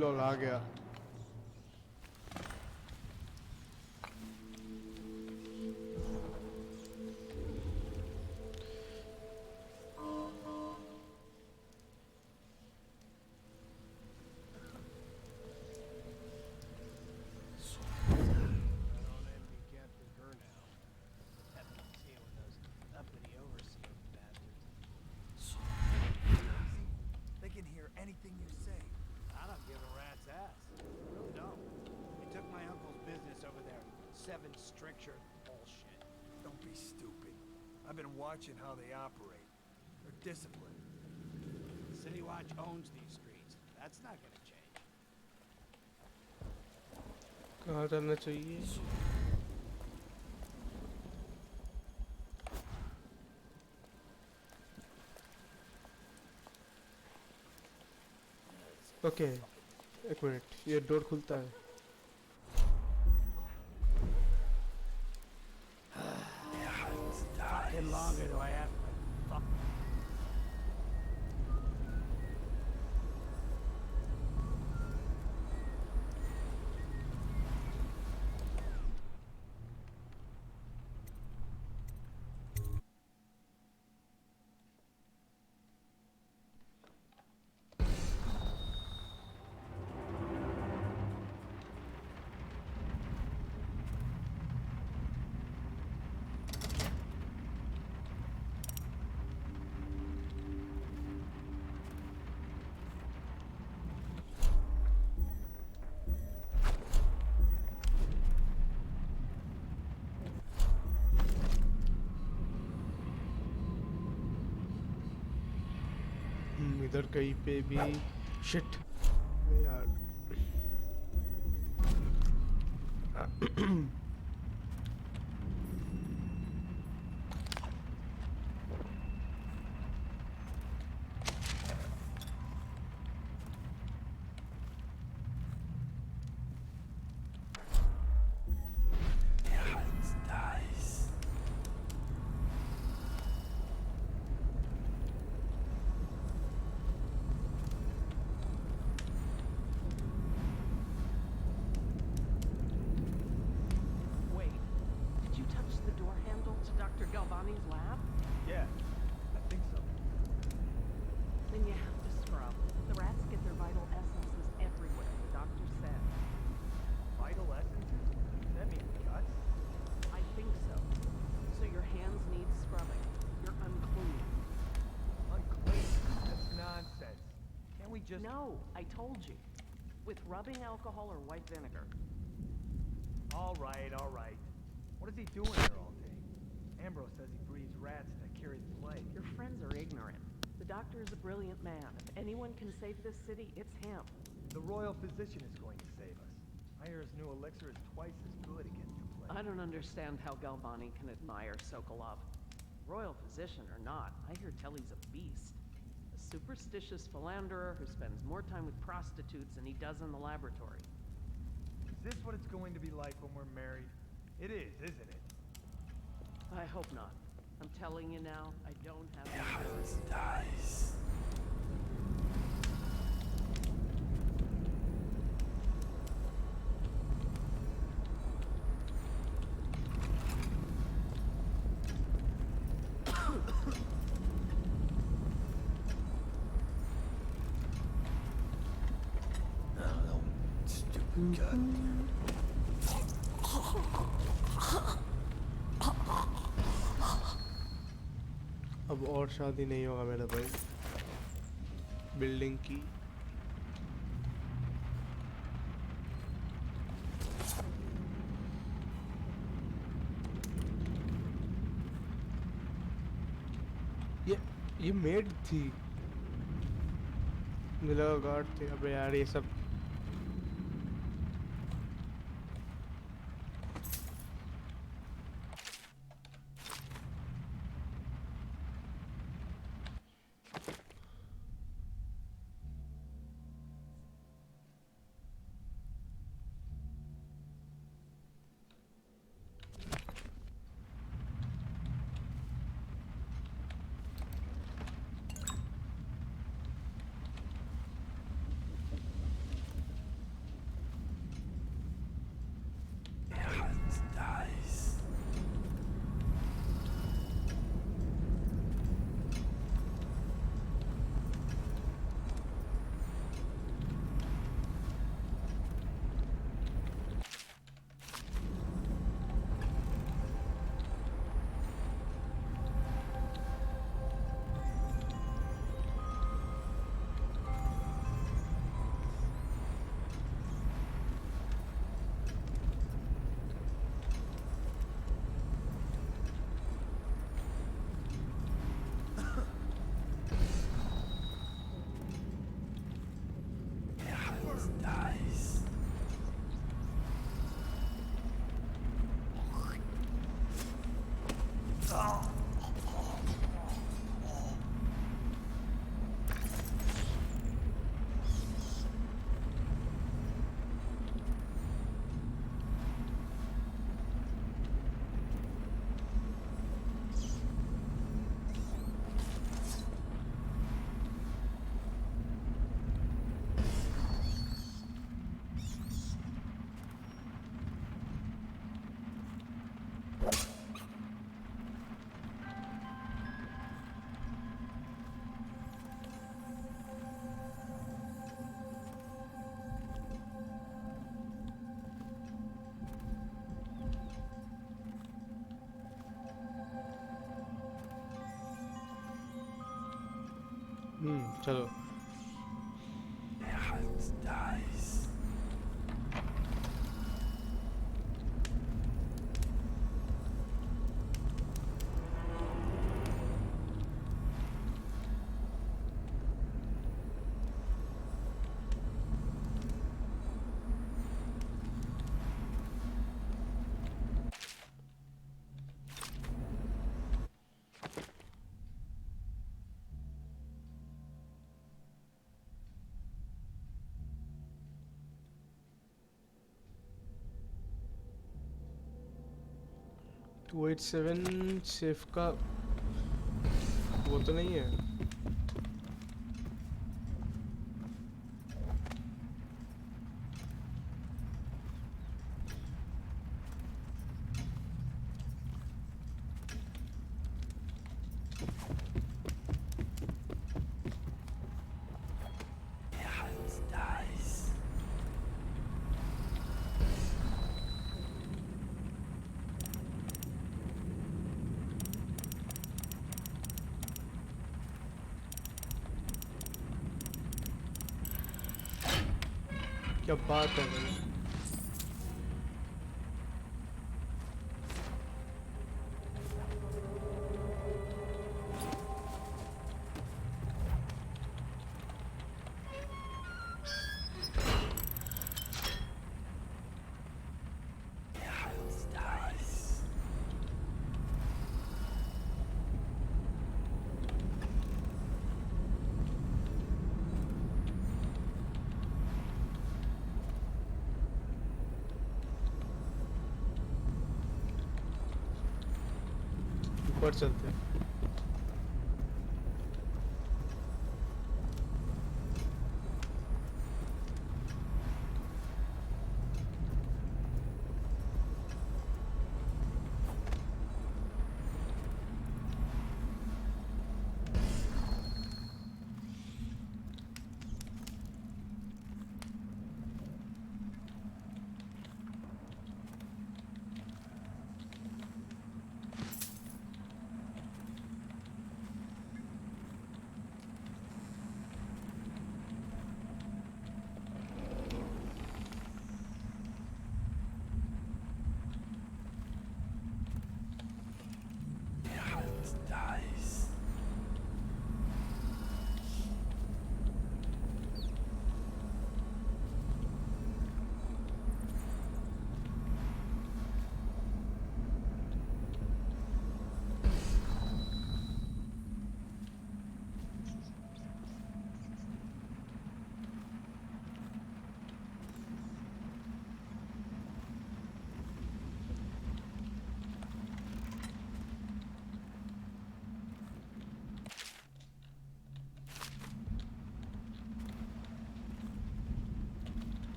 लोग आ गया. They can hear anything you say. I don't give a rat's ass. Really don't. They took my uncle's business over there. 7 stricture bullshit. Don't be stupid. I've been watching how they operate. They're disciplined. City Watch owns these streets. That's not gonna change. कहाँ जाना चाहिए? Okay एक minute ये door खुलता है. How longer do I have to fuck? इधर कहीं पे भी शिट यार। Wait, did you touch the door handle to Dr. Galvani's lab? Yeah, I think so. Then you have to scrub. The rats get their vital essences everywhere, the doctor said. Vital essences? Does that mean guts? I think so. So your hands need scrubbing. You're unclean. Unclean? That's nonsense. Can't we just... No, I told you. With rubbing alcohol or white vinegar. All right, all right. What is he doing here all day? Ambrose says he breeds rats to cure his plague. Your friends are ignorant. The doctor is a brilliant man. If anyone can save this city, it's him. The royal physician is going to save us. I hear his new elixir is twice as good against the plague. I don't understand how Galvani can admire Sokolov. Royal physician or not, I hear tell he's a beast. A superstitious philanderer who spends more time with prostitutes than he does in the laboratory. Is this what it's going to be like when we're married? It is, isn't it? I hope not. I'm telling you now, I don't have any choice. अब और शादी नहीं होगा मेरा भाई। Building की ये made थी, मिला गार्ड थे। अबे यार ये सब चलो 287 सेफ का वो तो नहीं है। क्या बात है भाई। ऊपर चलते हैं।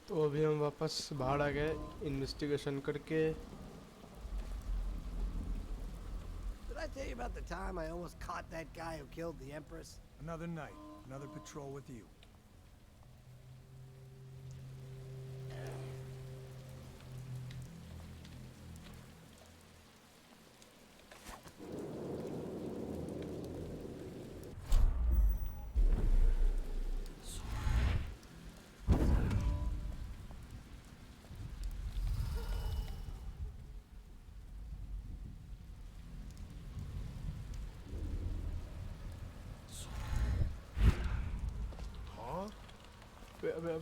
तो अभी हम वापस बाहर आ गए इन्वेस्टिगेशन करके। Did I tell you about the time I almost caught that guy who killed the Empress? Another night, another patrol with you. अबे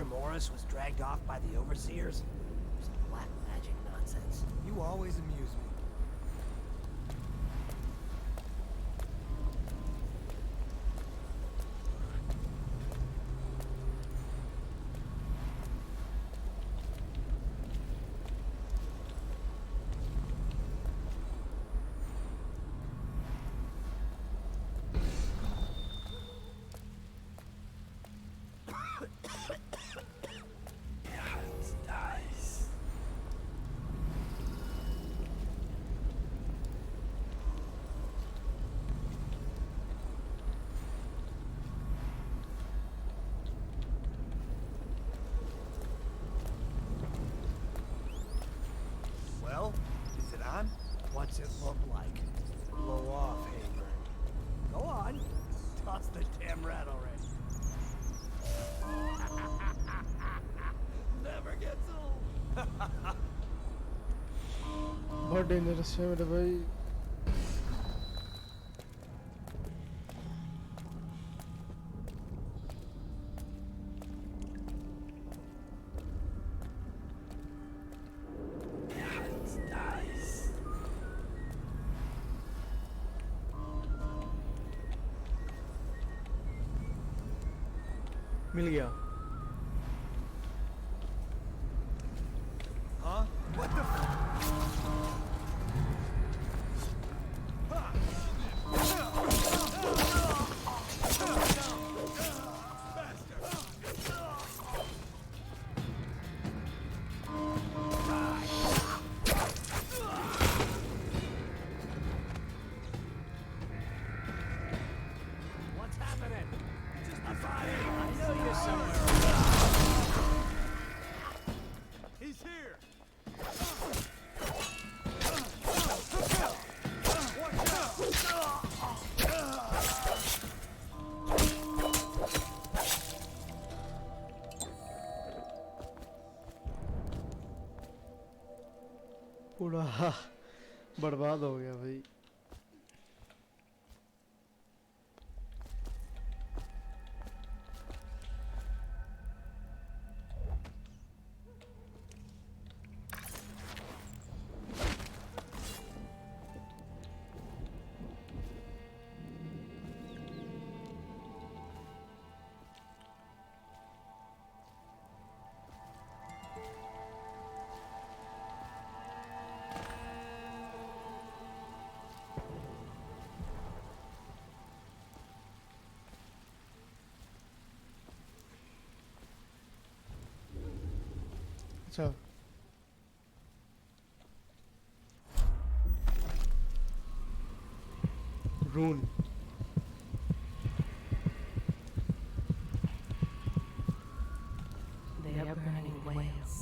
Morris was dragged off by the overseers? Some black magic nonsense. You always amuse me. What's it look like? Blow off, Haber. Go on. Toss the damn rat already. Never gets old. बहुत dangerous है मेरे भाई. मिल गया. Huh? What the What's happening? Just a body. I know you're somewhere around. He's here. पूरा बर्बाद हो गया भाई. अच्छा. Rune. They are burning whales.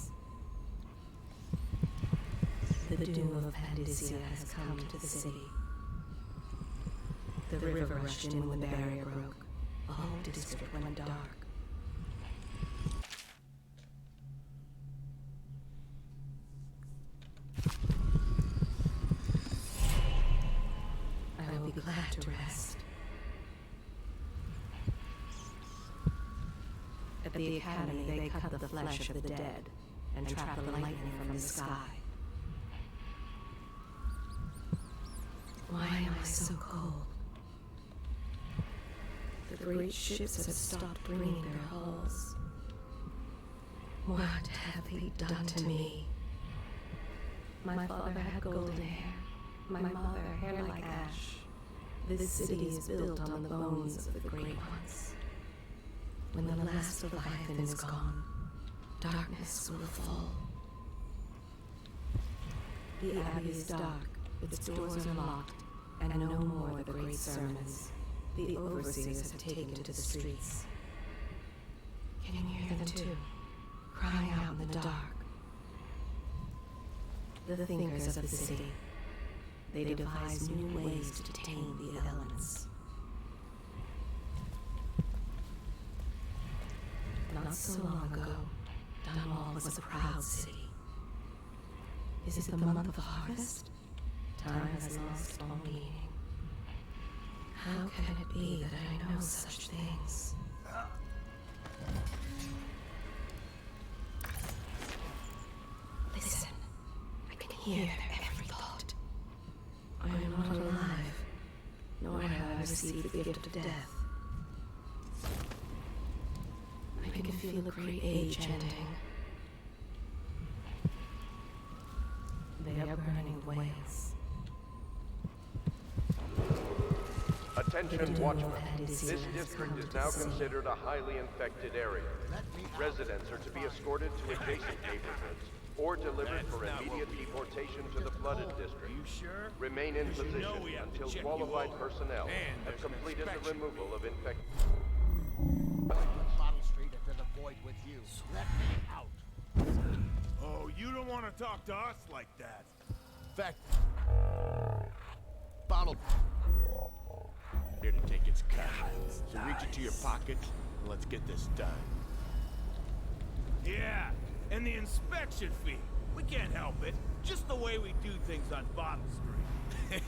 The doom of Pandacia has come to the city. The river rushed in when the barrier broke. The whole district went dark. I will be glad to rest. At the academy, they cut the flesh of the dead and trap the lightning from the sky. Why am I so cold? The great ships have stopped bringing their hulls. What have they done to me? My father had golden hair. My mother, hair like ash. This city is built on the bones of the great ones. When the last Leviathan is gone, darkness will fall. The abbey is dark, its doors are locked, and no more the great sermons. The overseers have taken to the streets. Can you hear them too, crying out in the dark? The thinkers of the city. They devise new ways to tame the elements. Not so long ago, Dunwall was a proud city. Is it the month of harvest? Time has lost all meaning. How can it be that I know such things? Listen, I can hear their every thought. I am not alive, nor have I received the gift of death. I can feel the great age ending. They are burning whales. Attention, Watchmen. This district is now considered a highly infected area. Residents are to be escorted to adjacent neighborhoods or delivered for immediate deportation to the flooded district. Remain in position until qualified personnel have completed the removal of infected. Bottle Street into the void with you. Let me out. Oh, you don't want to talk to us like that. In fact, Bottle here to take its cut. So reach into your pocket and let's get this done. Yeah, and the inspection fee. We can't help it. Just the way we do things on Bottle Street.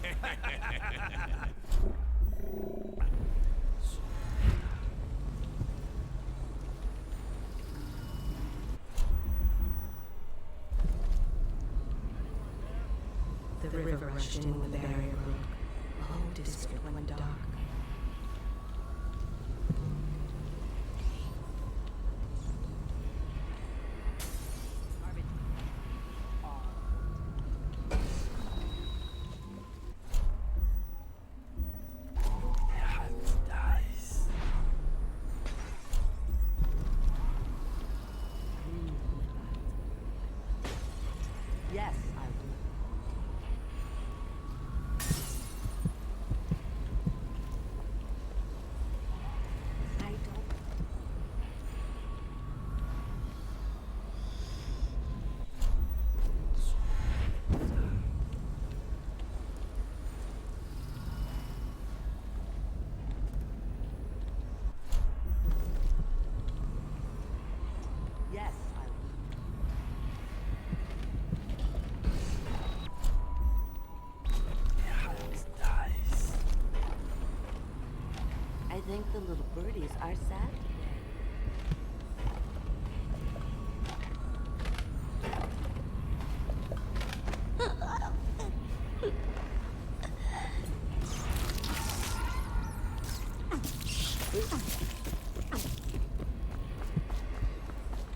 The river rushed in when the barrier broke. The whole district went dark. Yes, I will. I don't. Yes, I will. I think the little birdies are sad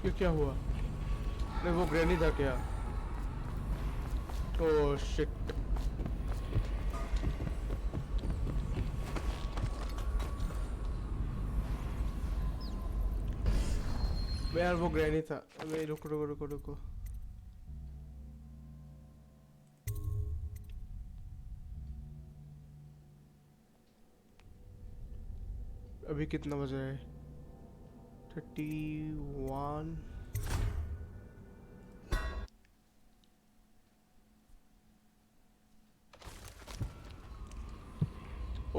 ये क्या हुआ? नहीं वो granny था क्या? Oh shit. यार वो granny था. अबे रुको रुको रुको रुको. अभी कितना बज रहा है? 31.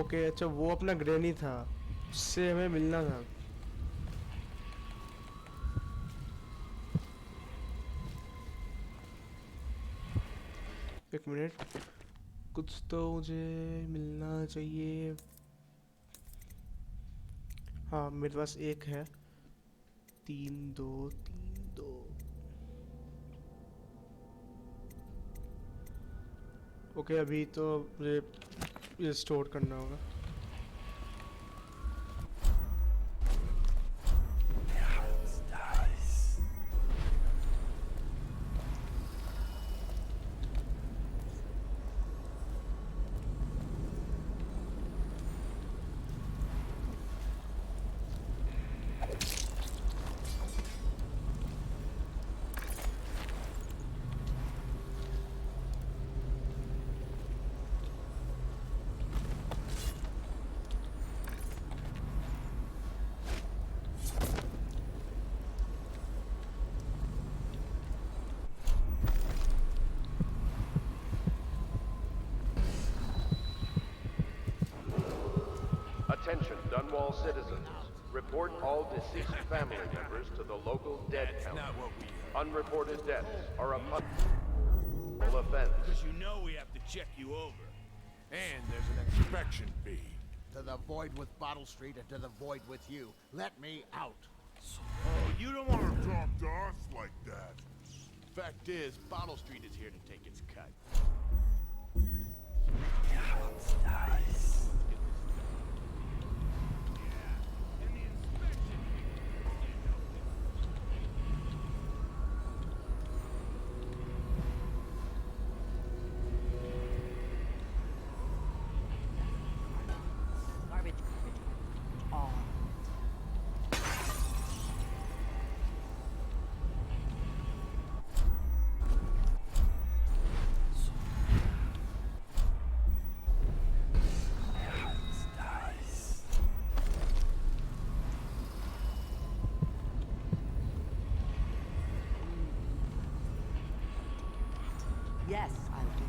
ओके अच्छा वो अपना ग्रैनी था. उससे हमें मिलना था. एक मिनट. कुछ तो मुझे मिलना चाहिए. हाँ मेरे पास एक है. 3 2 3 2. ओके अभी तो मुझे ये स्टोर करना होगा. Attention, Dunwall citizens. Report all deceased family members to the local dead count. Unreported deaths are a punishable offense. Because you know we have to check you over. And there's an inspection fee. To the void with Bottle Street and to the void with you. Let me out. Oh, you don't want to talk to us like that. Fact is, Bottle Street is here to take its cut. garbage. All. Yes, I'll do.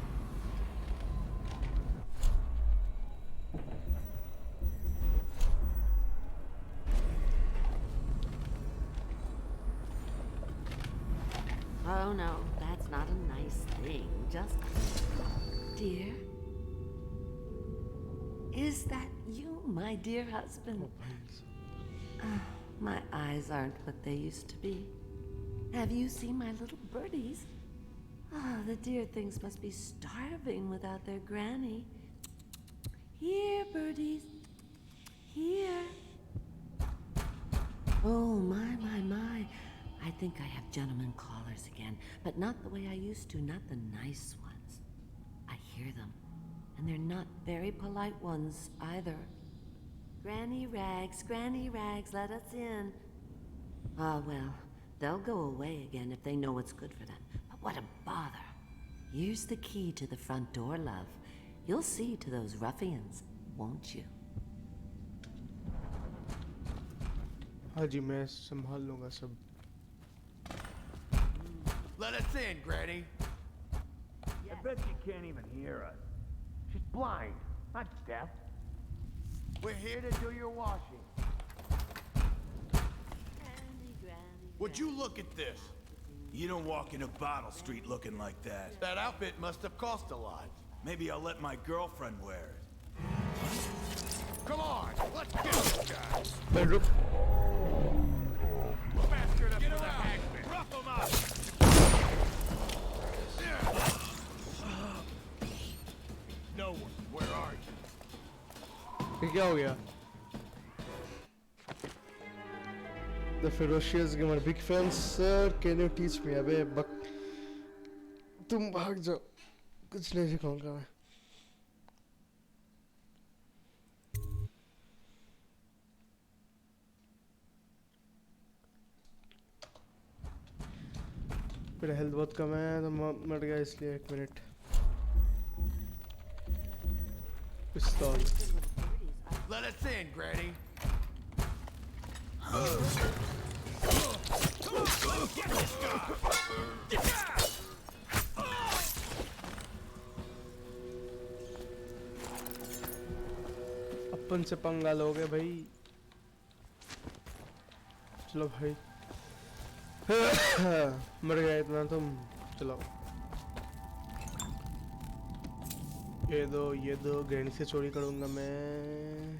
Oh no, that's not a nice thing. Just... Dear? Is that you, my dear husband? My eyes aren't what they used to be. Have you seen my little birdies? Ah, the dear things must be starving without their granny. Here, birdies. Here. Oh, my. I think I have gentlemen callers again, but not the way I used to, not the nice ones. I hear them, and they're not very polite ones either. Granny Rags, let us in. Ah, well, they'll go away again if they know what's good for them. But what a bother. Here's the key to the front door, love. You'll see to those ruffians, won't you? हाँ जी मैं संभाल लूँगा सब. Let us in, Granny. I bet she can't even hear us. She's blind, not deaf. We're here to do your washing. Would you look at this? You don't walk into Bottle Street looking like that. That outfit must have cost a lot. Maybe I'll let my girlfriend wear it. Come on, let's get this guy. Pedro. Bastard up for the hangman. Rough him up. No one, where are you? ये क्या हो गया? The ferocious gamer, big fan, sir. Can you teach me? अबे बक. तुम भाग जाओ. कुछ नहीं सिखाऊंगा मैं. मेरा हेल्थ बहुत कम है तो मर गया इसलिए 1 मिनट. पिस्तौल. Let us in, Granny. Get this guy. अपन से पंगा लोगे भाई. चलो भाई. मर गया इतना तुम. चलो. ये दो ग्रैनी से चोरी करूंगा मैं.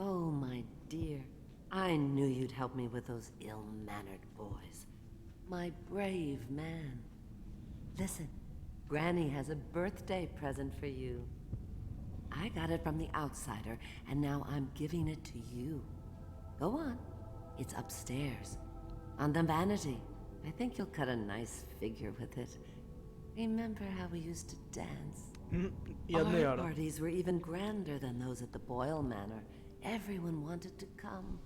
Oh, my dear. I knew you'd help me with those ill-mannered boys. My brave man. Listen, Granny has a birthday present for you. I got it from the outsider, and now I'm giving it to you. Go on. It's upstairs. On the vanity. I think you'll cut a nice figure with it. Remember how we used to dance? Our parties were even grander than those at the Boyle Manor. Everyone wanted to come.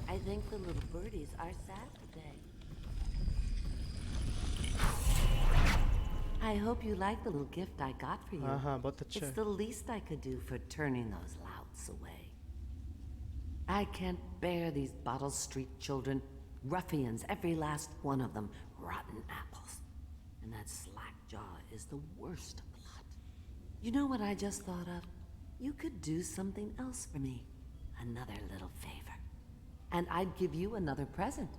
I think the little birdies are sad today. I hope you like the little gift I got for you. बहुत अच्छा It's है. the least I could do for turning those louts away. I can't bear these Bottle Street children. Ruffians, every last one of them. Rotten apples. And that slack jaw is the worst lot. You know what I just thought of? You could do something else for me. Another little favor. And I'd give you another present.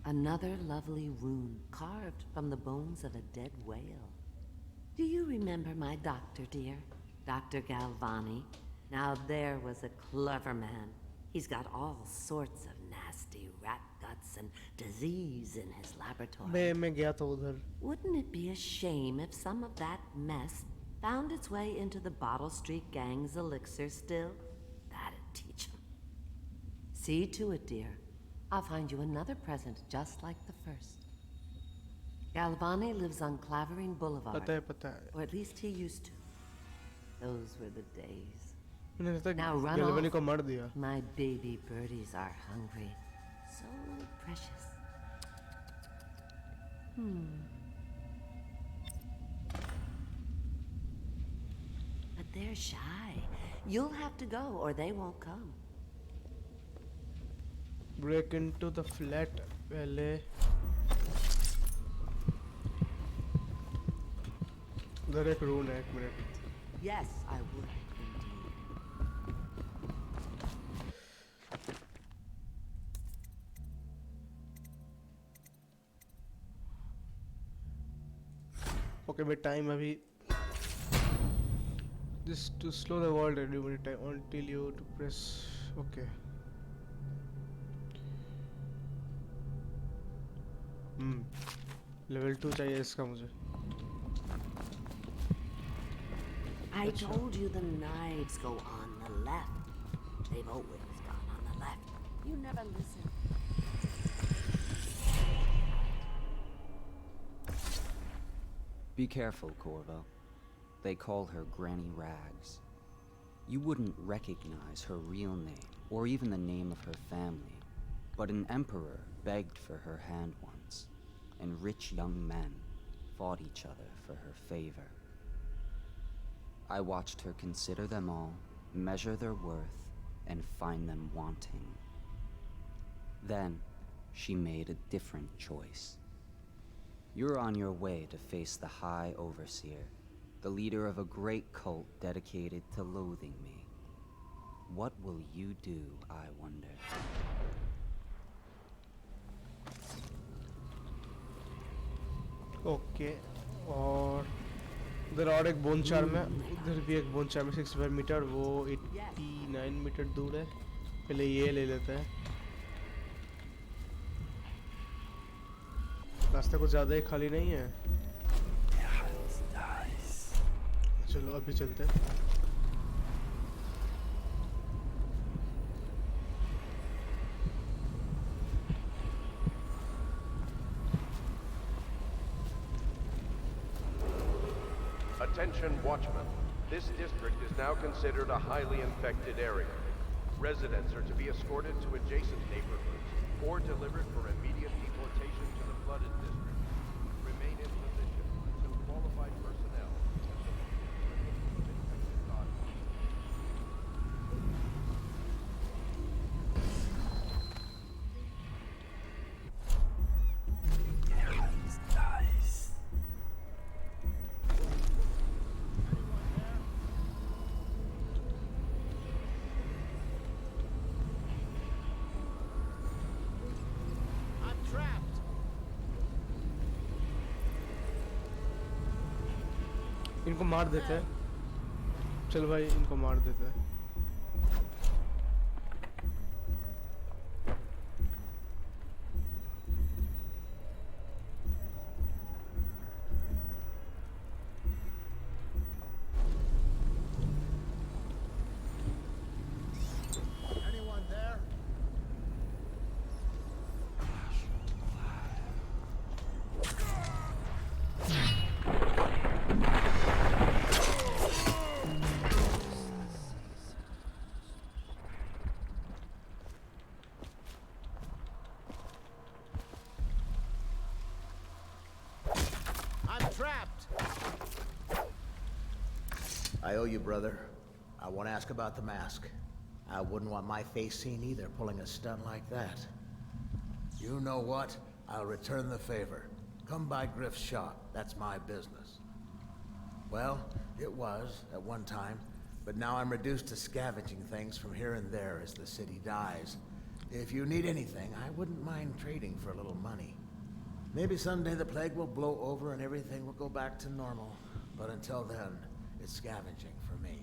Another lovely rune carved from the bones of a dead whale. Do you remember my doctor, dear? Dr. Galvani? Now there was a clever man. He's got all sorts of nasty rat guts and disease in his laboratory. मैं गया था उधर. Wouldn't it be a shame if some of that mess found its way into the Bottle Street gang's elixir still? That'd teach him. See to it, dear. I'll find you another present just like the first. Galvani lives on Clavering Boulevard. पता है. Or at least he used to. Those were the days. मैंने Now run galvanic off. को मार दिया. My baby birdies are hungry. So precious. But they're shy. You'll have to go or they won't come. Break into the flat पहले। उधर एक room है, 1 minute. Yes, I would indeed. Okay मैं time अभी just to slow the world every time until you to press okay level 2 चाहिए इसका मुझे। I told you the knives go on the left. They've always gone on the left. You never listen. Be careful, Corvo. They call her Granny Rags. You wouldn't recognize her real name, or even the name of her family, but an emperor begged for her hand once, and rich young men fought each other for her favor. I watched her consider them all, measure their worth, and find them wanting. Then, she made a different choice. You're on your way to face the High Overseer, the leader of a great cult dedicated to loathing me. What will you do, I wonder? Okay और उधर और एक bone charm है, उधर भी एक bone charm है 65 metre, वो 89 मीटर दूर है। पहले ये ले लेते हैं। रास्ता कुछ ज़्यादा ही खाली नहीं है। चलो अभी चलते हैं। Attention watchmen. This district is now considered a highly infected area. Residents are to be escorted to adjacent neighborhoods or delivered for immediate deportation to the flooded district. Remain in position until qualified personnel इनको मार देते हैं। चल भाई इनको मार देते हैं। I owe you, brother. I want to ask about the mask. I wouldn't want my face seen either, pulling a stunt like that. You know what? I'll return the favor. Come by Griff's shop. That's my business. Well, it was at one time, but now I'm reduced to scavenging things from here and there as the city dies. If you need anything, I wouldn't mind trading for a little money. Maybe someday the plague will blow over and everything will go back to normal. But until then, it's scavenging for me.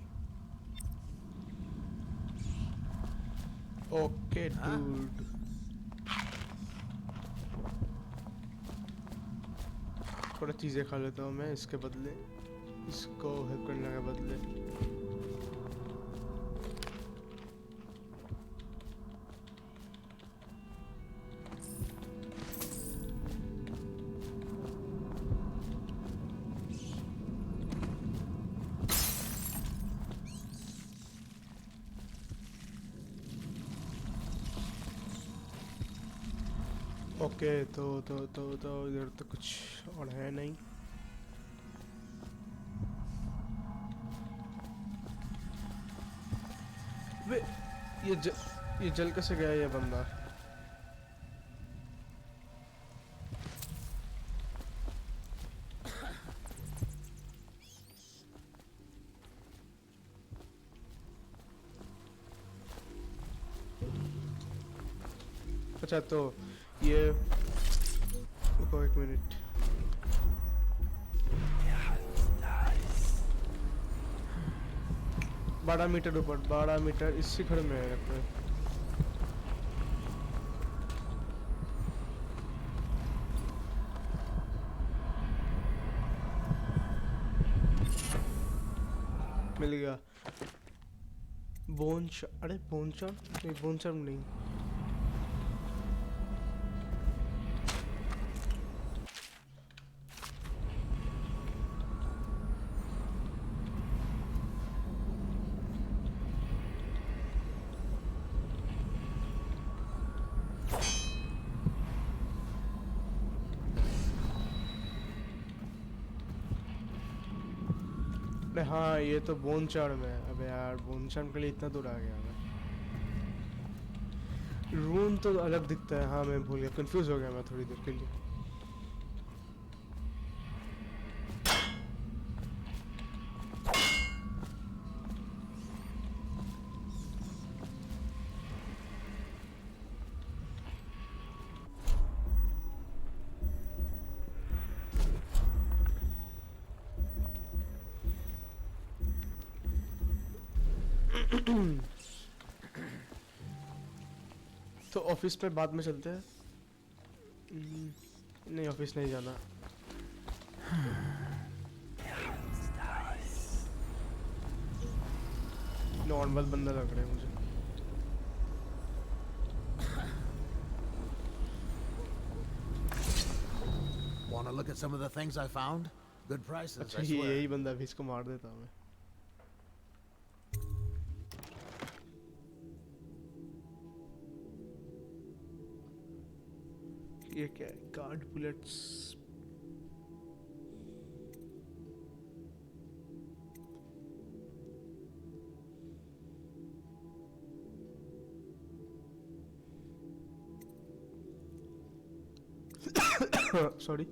Okay, dude. थोड़ा चीजें खा लेता हूँ मैं इसके बदले, इसको help करने के बदले। ओके तो इधर तो कुछ और है नहीं। वे ये जल कैसे गया ये बंदा? अच्छा तो ये रुको एक मिनट। 12 मीटर ऊपर, 12 मीटर इस शिखर में है लगता है। मिल गया। अरे बोनचार नहीं, बोनचार नहीं। अरे हाँ ये तो बोनचार में है। अबे यार बोनचार के लिए इतना दूर आ गया मैं। रून तो अलग दिखता है। हाँ मैं भूल गया, कंफ्यूज हो गया मैं थोड़ी देर के लिए। तो ऑफिस पे बाद में चलते हैं। नहीं ऑफिस नहीं जाना। नॉर्मल बंदा लग रहा है मुझे। Want to look at some of the things I found? Good prices, अच्छा I ये swear. यही बंदा भी, इसको मार देता हूँ मैं। ये क्या है? Guard bullets. सॉरी।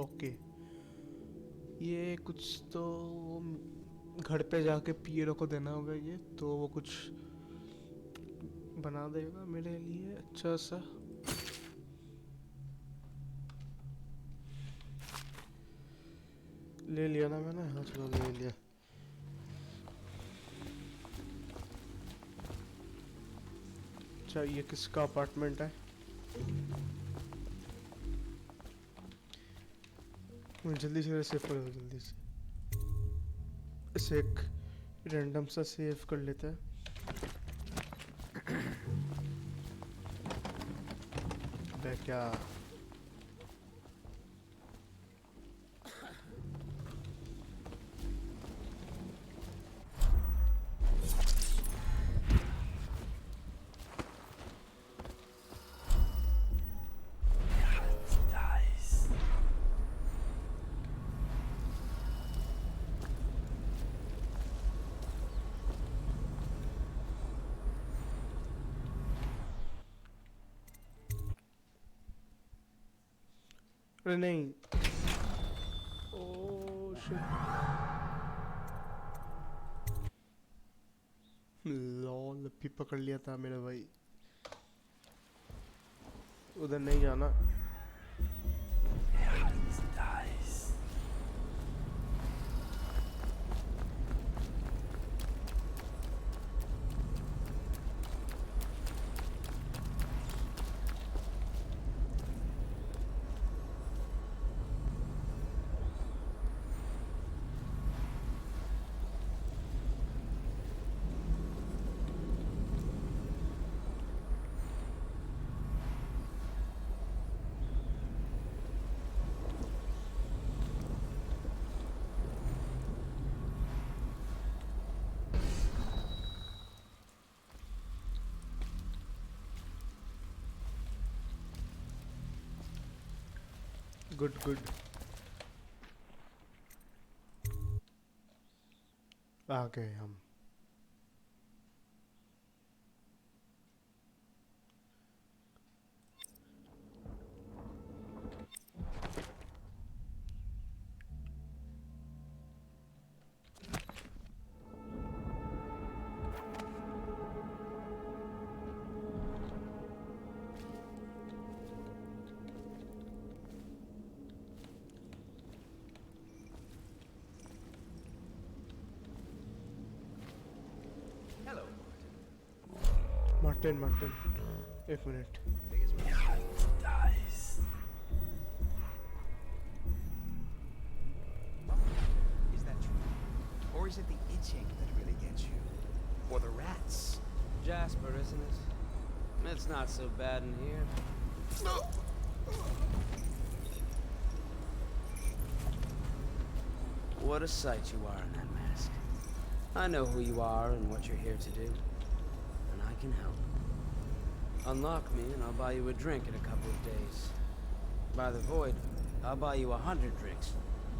ओके ये कुछ तो घर पे जाके पियरो को देना होगा ये, तो वो कुछ बना देगा मेरे लिए अच्छा सा। ले लिया ना मैंने। हाँ चलो ले लिया। अच्छा ये किसका अपार्टमेंट है? जल्दी से सेव कर लो, जल्दी से। इसे एक रैंडम सा सेव कर लेते हैं। क्या अरे नहीं। Oh shit. लॉल भी पकड़ लिया था मेरा भाई। उधर नहीं जाना। Good good. आ गए हम। 10 Martin. एक minute. Dies. Is that true? Or is it the itching that really gets you? Or the rats? Jasper, isn't it? It's not so bad in here. What a sight you are in that mask. I know who you are and what you're here to do. And I can help. Unlock me and I'll buy you a drink in a couple of days. By the void, I'll buy you 100 drinks.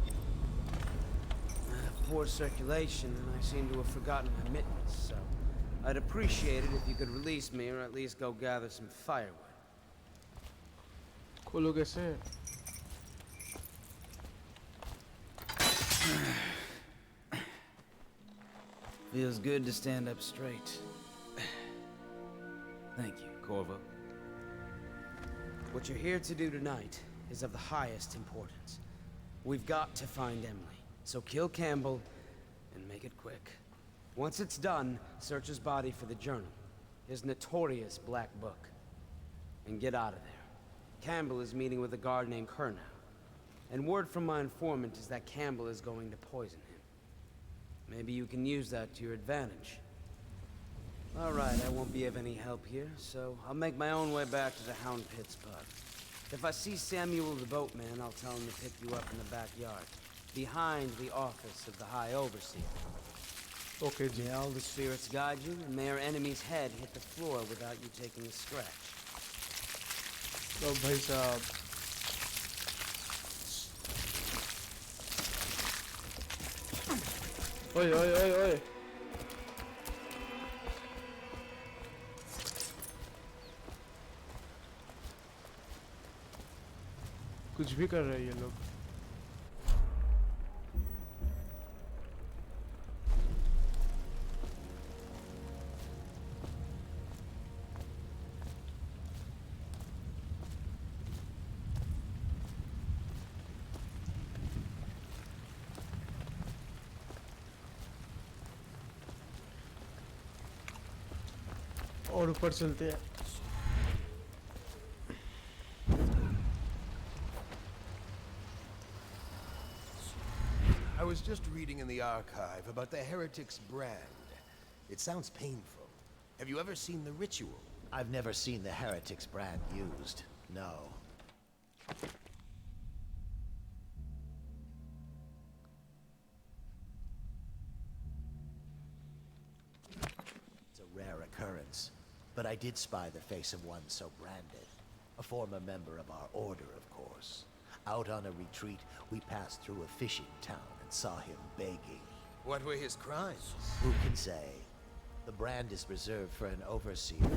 I have poor circulation and I seem to have forgotten my mittens, so I'd appreciate it if you could release me or at least go gather some firewood. खोलो कैसे? Feels good to stand up straight. Thank you, Corvo. What you're here to do tonight is of the highest importance. We've got to find Emily, so kill Campbell and make it quick. Once it's done, search his body for the journal, his notorious black book, and get out of there. Campbell is meeting with a guard named Kernow, and word from my informant is that Campbell is going to poison him. Maybe you can use that to your advantage. All right, I won't be of any help here, so I'll make my own way back to the Hound Pits pub. If I see Samuel the boatman, I'll tell him to pick you up in the backyard, behind the office of the High Overseer. Okay, may all the spirits guide you, and may our enemy's head hit the floor without you taking a scratch. तो भाई साहब ओए ओए ओए ओए कुछ भी कर रहे हैं ये लोग. और ऊपर चलते हैं. I was just reading in the archive about the Heretic's brand. It sounds painful. Have you ever seen the ritual? I've never seen the Heretic's brand used. No. It's a rare occurrence, but I did spy the face of one so branded. A former member of our order, of course. Out on a retreat, we passed through a fishing town and saw him begging. What were his crimes? Who can say? The brand is reserved for an overseer,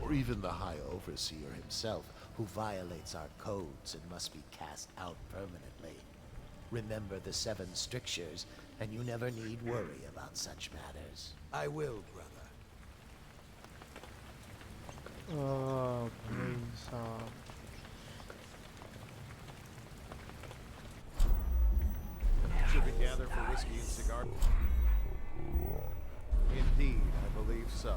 or even the High Overseer himself, who violates our codes and must be cast out permanently. Remember the 7 strictures, and you never need worry about such matters. I will, brother. Oh, भाई साहब. Should we gather for whiskey and cigar? Indeed, I believe so.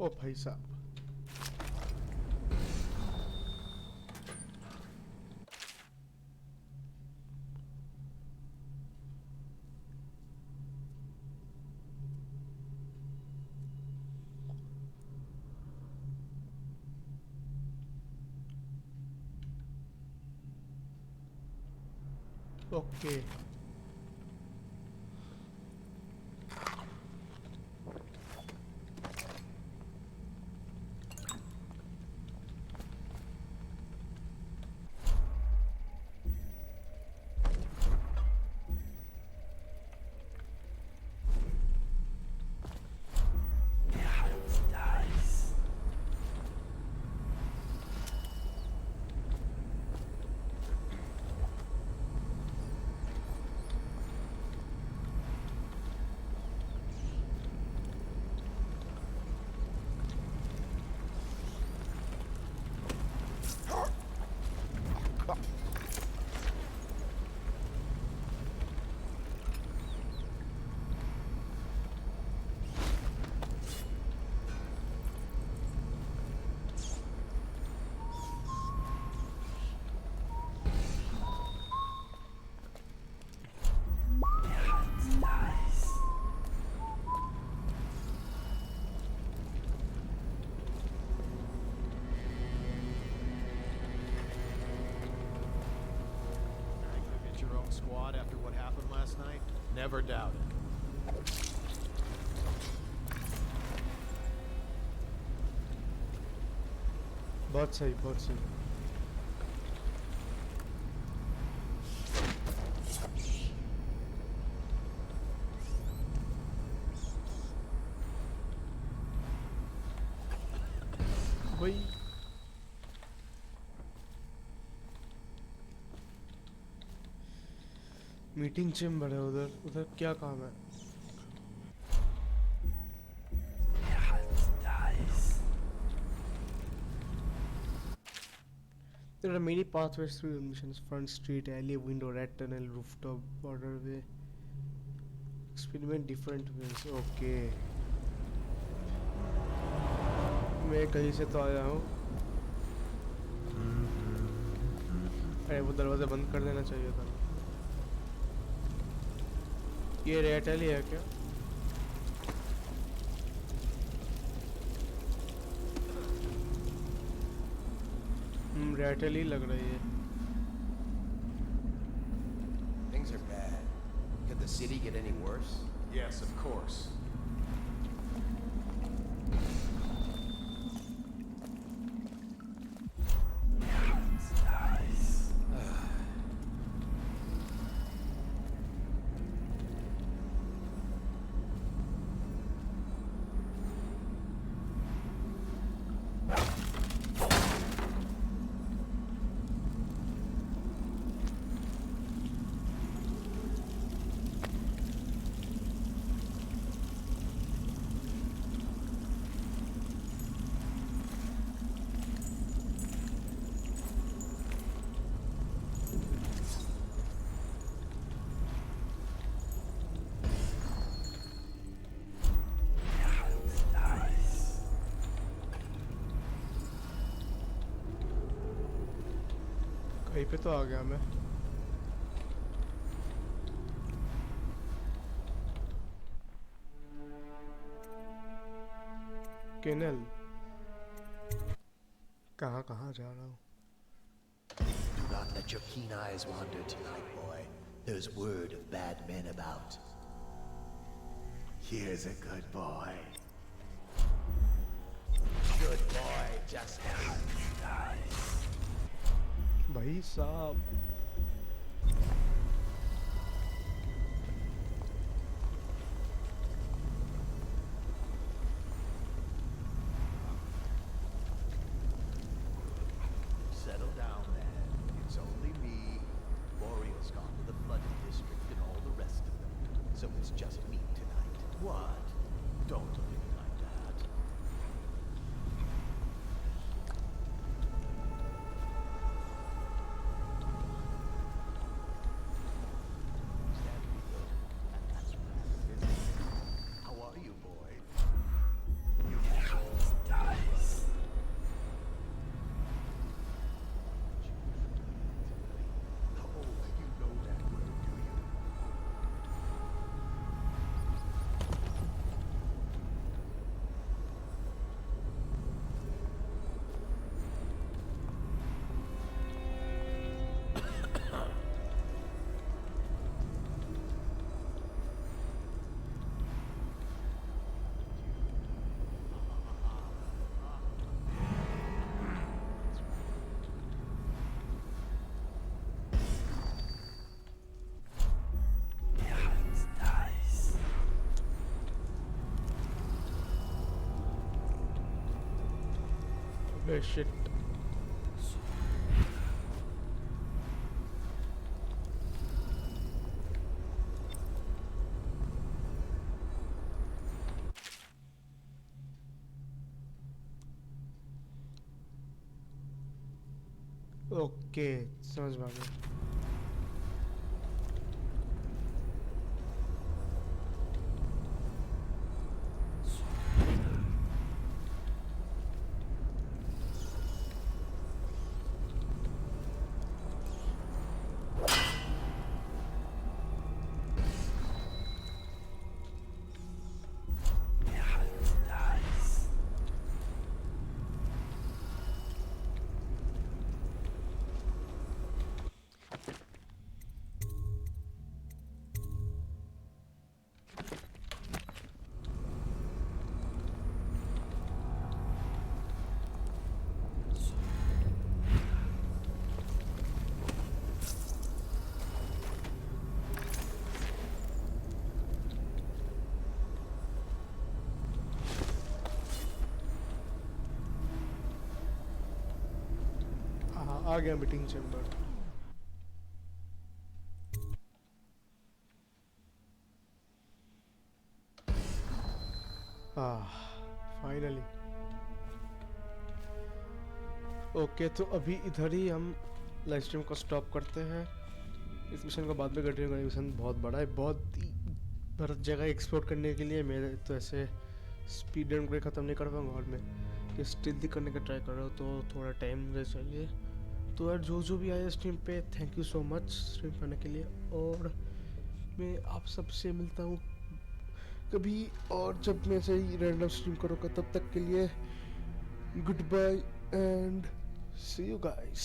ओ भाई साहब. Okay. wrong squad after what happened last night? Never doubt it. बहुत सही, बहुत सही। भाई meeting chamber है उधर, उधर क्या काम है? There are many pathways through the missions: front street, alley, window, red tunnel, rooftop, borderway. Experiment different ways. Okay. मैं कहीं से तो आया हूँ। अरे वो दरवाज़ा बंद कर देना चाहिए था। ये रेड alley है क्या? रेड alley लग रही है। Things are bad. Could the city get any worse? Yes, of course. कहीं पे तो आ गया मैं। केनल कहाँ कहाँ जा रहा हूँ? Do not let your keen eyes wander tonight, boy. There's word of bad men about. Here's a good boy. Good boy, just nice. भाई साहब Settle down, man. It's only me. Boreal's gone to the flooded district and all the rest of them. So it's just me tonight. What? Don't look at me like that. How are you, boy? You dice. Oh, you know that word, do you? shit. Okay समझ में आ गया। आ गया meeting chamber. Finally. Okay, तो अभी इधर ही हम live stream को stop करते हैं। इस मिशन को बाद में कंटिन्यू करेंगे। मिशन बहुत बड़ा है, बहुत ही भरत जगह एक्सप्लोर करने के लिए। मेरे तो ऐसे स्पीड रन को ख़त्म नहीं कर पाऊंगा, और मैं ये स्टिल्दी करने का ट्राई कर रहा हूँ, तो थोड़ा टाइम मुझे चाहिए। तो यार जो भी आया स्ट्रीम पे, thank you so much stream करने के लिए। और मैं आप सबसे मिलता हूँ कभी और, जब मैं से रैंडम स्ट्रीम करूँगा। तब तक के लिए good bye and see you guys.